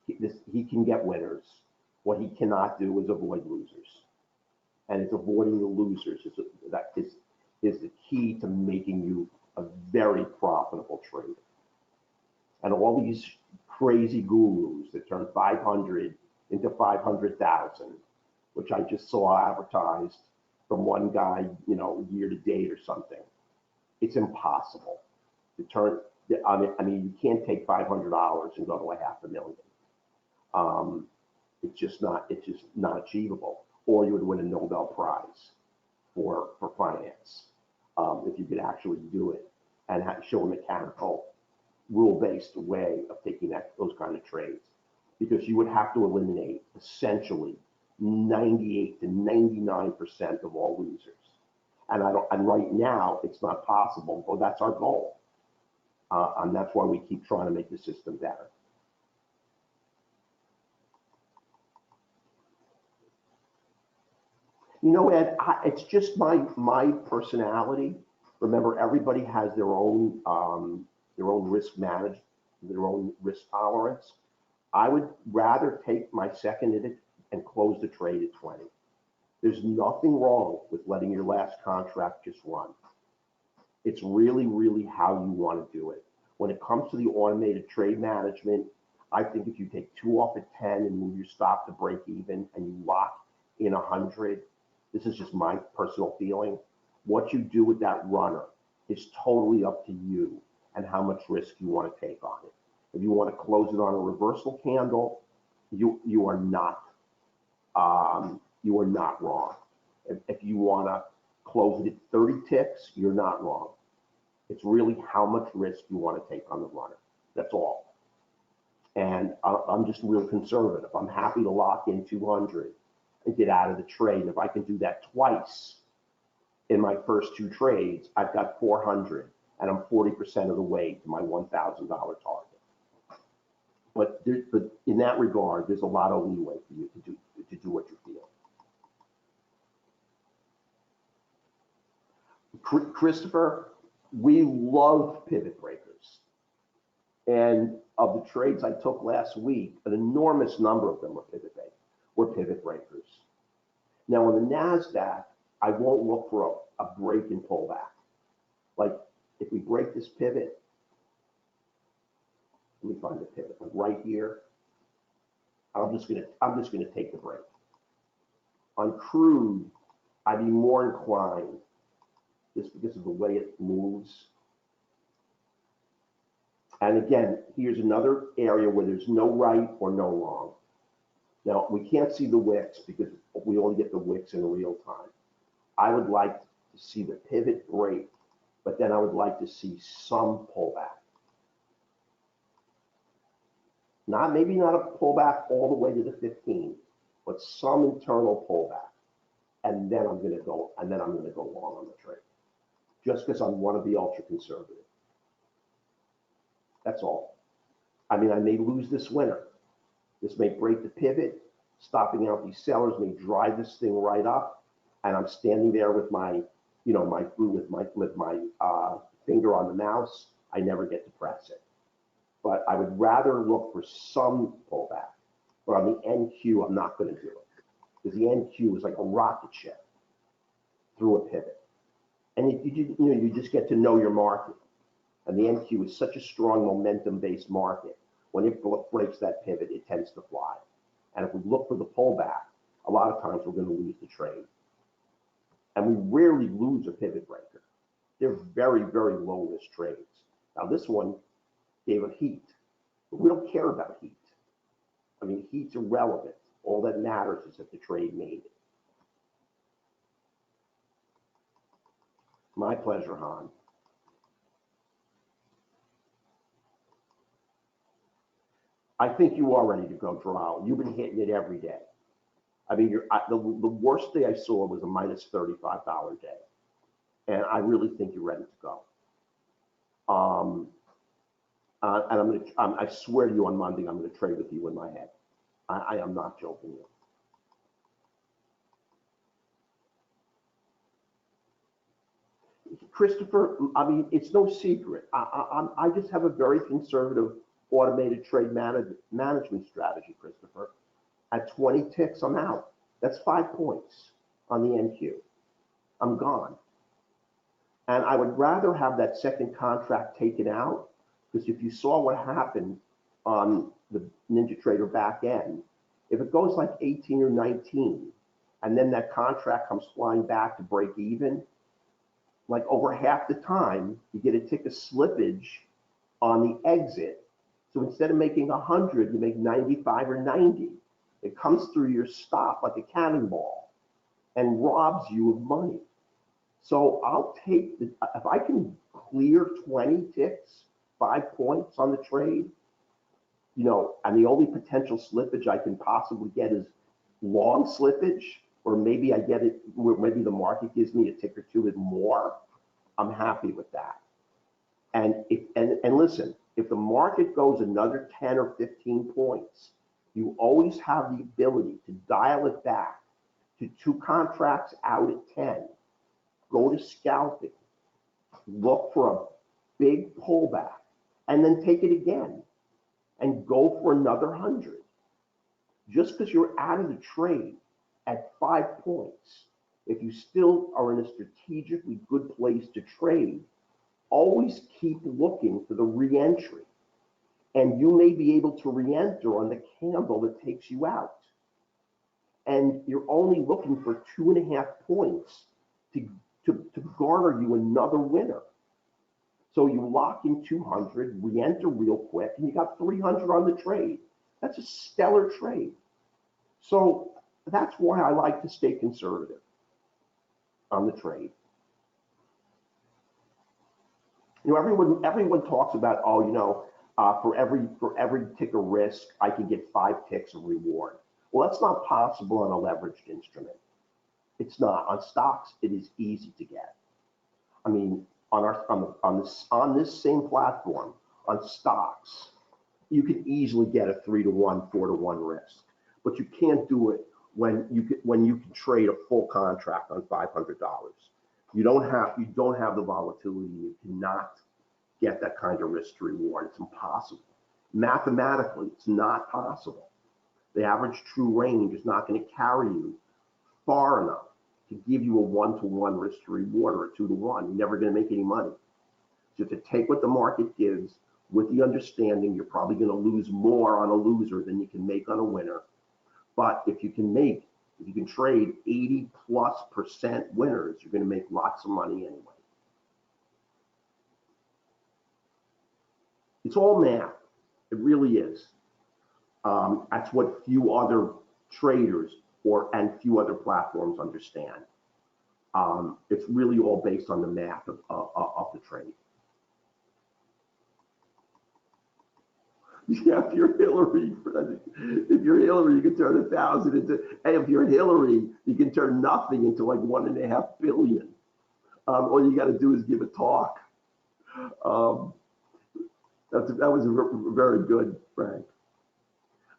He can get winners. What he cannot do is avoid losers. And it's avoiding the losers that is the key to making you a very profitable trader. And all these crazy gurus that turn 500 into 500,000, which I just saw advertised from one guy, year to date or something. It's impossible to turn. I mean, you can't take $500 and go to $500,000. It's just not achievable. Or you would win a Nobel Prize for finance if you could actually do it and show a mechanical, rule-based way of taking those kind of trades, because you would have to eliminate essentially 98 to 99% of all losers. And right now it's not possible, but that's our goal. And that's why we keep trying to make the system better. Ed, it's just my personality. Remember, everybody has their own risk management, their own risk tolerance. I would rather take my second in it and close the trade at 20. There's nothing wrong with letting your last contract just run. It's really, really how you want to do it. When it comes to the automated trade management, I think if you take 2 off at 10 and move your stop to break even and you lock in 100, this is just my personal feeling. What you do with that runner is totally up to you and how much risk you want to take on it. If you want to close it on a reversal candle, you are not wrong. If you want to close it at 30 ticks, you're not wrong. It's really how much risk you want to take on the runner. That's all. And I'm just real conservative. I'm happy to lock in 200 and get out of the trade. And if I can do that twice in my first 2 trades, I've got 400, and I'm 40% of the way to my $1,000 target. But in that regard, there's a lot of leeway for you to do what you feel. Christopher, we love pivot breakers. And of the trades I took last week, an enormous number of them were pivot breakers. Now on the NASDAQ, I won't look for a break and pullback. Like if we break this pivot, let me find the pivot, like right here. I'm just gonna take the break. On crude, I'd be more inclined, just because of the way it moves. And again, here's another area where there's no right or no wrong. Now, we can't see the wicks because we only get the wicks in real time. I would like to see the pivot break, but then I would like to see some pullback. Maybe not a pullback all the way to the 15, but some internal pullback. And then I'm gonna go long on the trade. Just because I want to be ultra conservative. That's all. I mean, I may lose this winter. This may break the pivot. Stopping out these sellers may drive this thing right up, and I'm standing there with my, with my finger on the mouse. I never get to press it. But I would rather look for some pullback. But on the NQ, I'm not going to do it because the NQ is like a rocket ship through a pivot. And you just get to know your market. And the NQ is such a strong momentum-based market. When it breaks that pivot, it tends to fly. And if we look for the pullback, a lot of times we're going to lose the trade. And we rarely lose a pivot breaker. They're very, very low-risk trades. Now this one gave a heat, but we don't care about heat. I mean, heat's irrelevant. All that matters is that the trade made it. My pleasure, Han. I think you are ready to go draw. You've been hitting it every day. I mean, the worst day I saw was a minus $35 day. And I really think you're ready to go. And I swear to you on Monday, I'm going to trade with you in my head. I am not joking you. Christopher, I mean, it's no secret. I just have a very conservative automated trade management strategy, Christopher. At 20 ticks, I'm out. That's 5 points on the NQ. I'm gone. And I would rather have that second contract taken out, because if you saw what happened on the NinjaTrader back end, if it goes like 18 or 19, and then that contract comes flying back to break even, like over half the time, you get a tick of slippage on the exit. So instead of making 100, you make 95 or 90. It comes through your stop like a cannonball and robs you of money. So I'll take if I can clear 20 ticks, 5 points on the trade, and the only potential slippage I can possibly get is long slippage, or maybe I get it, maybe the market gives me a tick or two with more, I'm happy with that. And listen, if the market goes another 10 or 15 points, you always have the ability to dial it back to 2 contracts out at 10. Go to scalping, look for a big pullback, and then take it again and go for another 100. Just because you're out of the trade at 5 points, if you still are in a strategically good place to trade, always keep looking for the re-entry. And you may be able to re-enter on the candle that takes you out. And you're only looking for 2.5 points to garner you another winner. So you lock in 200, re-enter real quick, and you got 300 on the trade. That's a stellar trade. So that's why I like to stay conservative on the trade. Everyone talks about, for every tick of risk, I can get 5 ticks of reward. Well, that's not possible on a leveraged instrument. It's not. On stocks, it is easy to get. I mean, on this same platform, on stocks, you can easily get a 3-to-1, 4-to-1 risk, but you can't do it when you can trade a full contract on $500. You don't have the volatility. You cannot get that kind of risk to reward. It's impossible. Mathematically, it's not possible. The average true range is not going to carry you far enough to give you a 1-to-1 risk to reward or a 2-to-1. You're never going to make any money. So you have to take what the market gives with the understanding you're probably going to lose more on a loser than you can make on a winner. But if you can trade 80+% winners, you're going to make lots of money anyway. It's all math. It really is. That's what few other traders and few other platforms understand. It's really all based on the math of the trade. Yeah, if you're Hillary, you can turn 1,000 into. Hey, if you're Hillary, you can turn nothing into like 1.5 billion. All you got to do is give a talk. That was very good, Frank.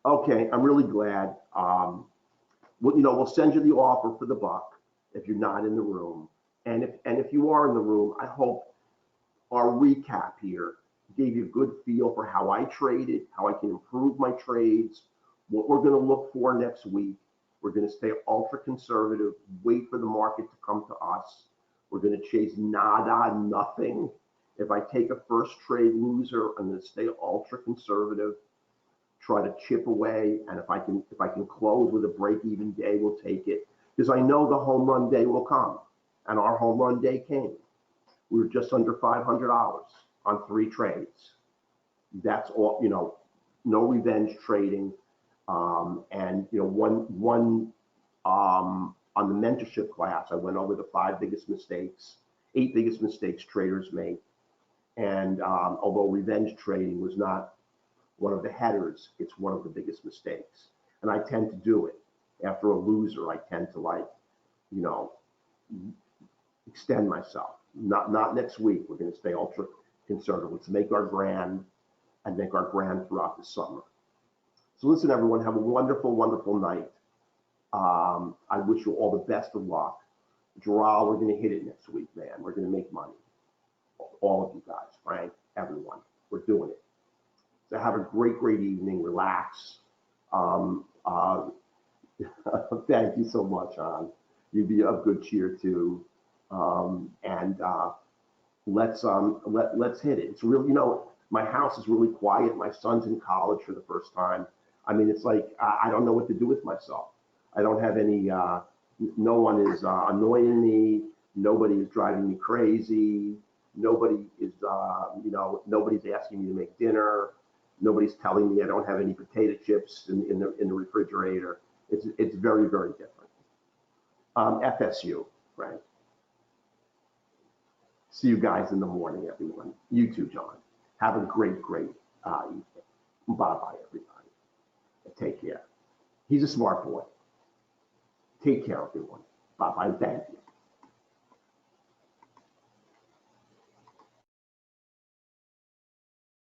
Okay, I'm really glad. We'll send you the offer for the buck if you're not in the room, and if you are in the room, I hope our recap here gave you a good feel for how I traded, how I can improve my trades, what we're going to look for next week. We're going to stay ultra conservative, wait for the market to come to us. We're going to chase nada, nothing. If I take a first trade loser, I'm going to stay ultra conservative, try to chip away, and if I can close with a break-even day, we'll take it, because I know the home run day will come, and our home run day came. We were just under $500 on 3 trades. That's all. No revenge trading, and one on the mentorship class, I went over the 8 biggest mistakes traders make. And although revenge trading was not one of the headers, it's one of the biggest mistakes. And I tend to do it. After a loser, I tend to extend myself. Not next week. We're going to stay ultra conservative. Let's make our grand and make our grand throughout the summer. So listen, everyone, have a wonderful, wonderful night. I wish you all the best of luck. Gerald, we're going to hit it next week, man. We're going to make money. All of you guys, Frank, everyone, we're doing it. So have a great, great evening. Relax. Thank you so much, Hon. You'd be of good cheer too. Let's hit it. It's really, my house is really quiet. My son's in college for the first time. I mean, it's like I don't know what to do with myself. I don't have any. No one is annoying me. Nobody is driving me crazy. Nobody is, nobody's asking me to make dinner. Nobody's telling me I don't have any potato chips in the refrigerator. It's very, very different. FSU, right? See you guys in the morning, everyone. You too, John. Have a great, great evening. Bye-bye, everybody. Take care. He's a smart boy. Take care, everyone. Bye-bye. Thank you.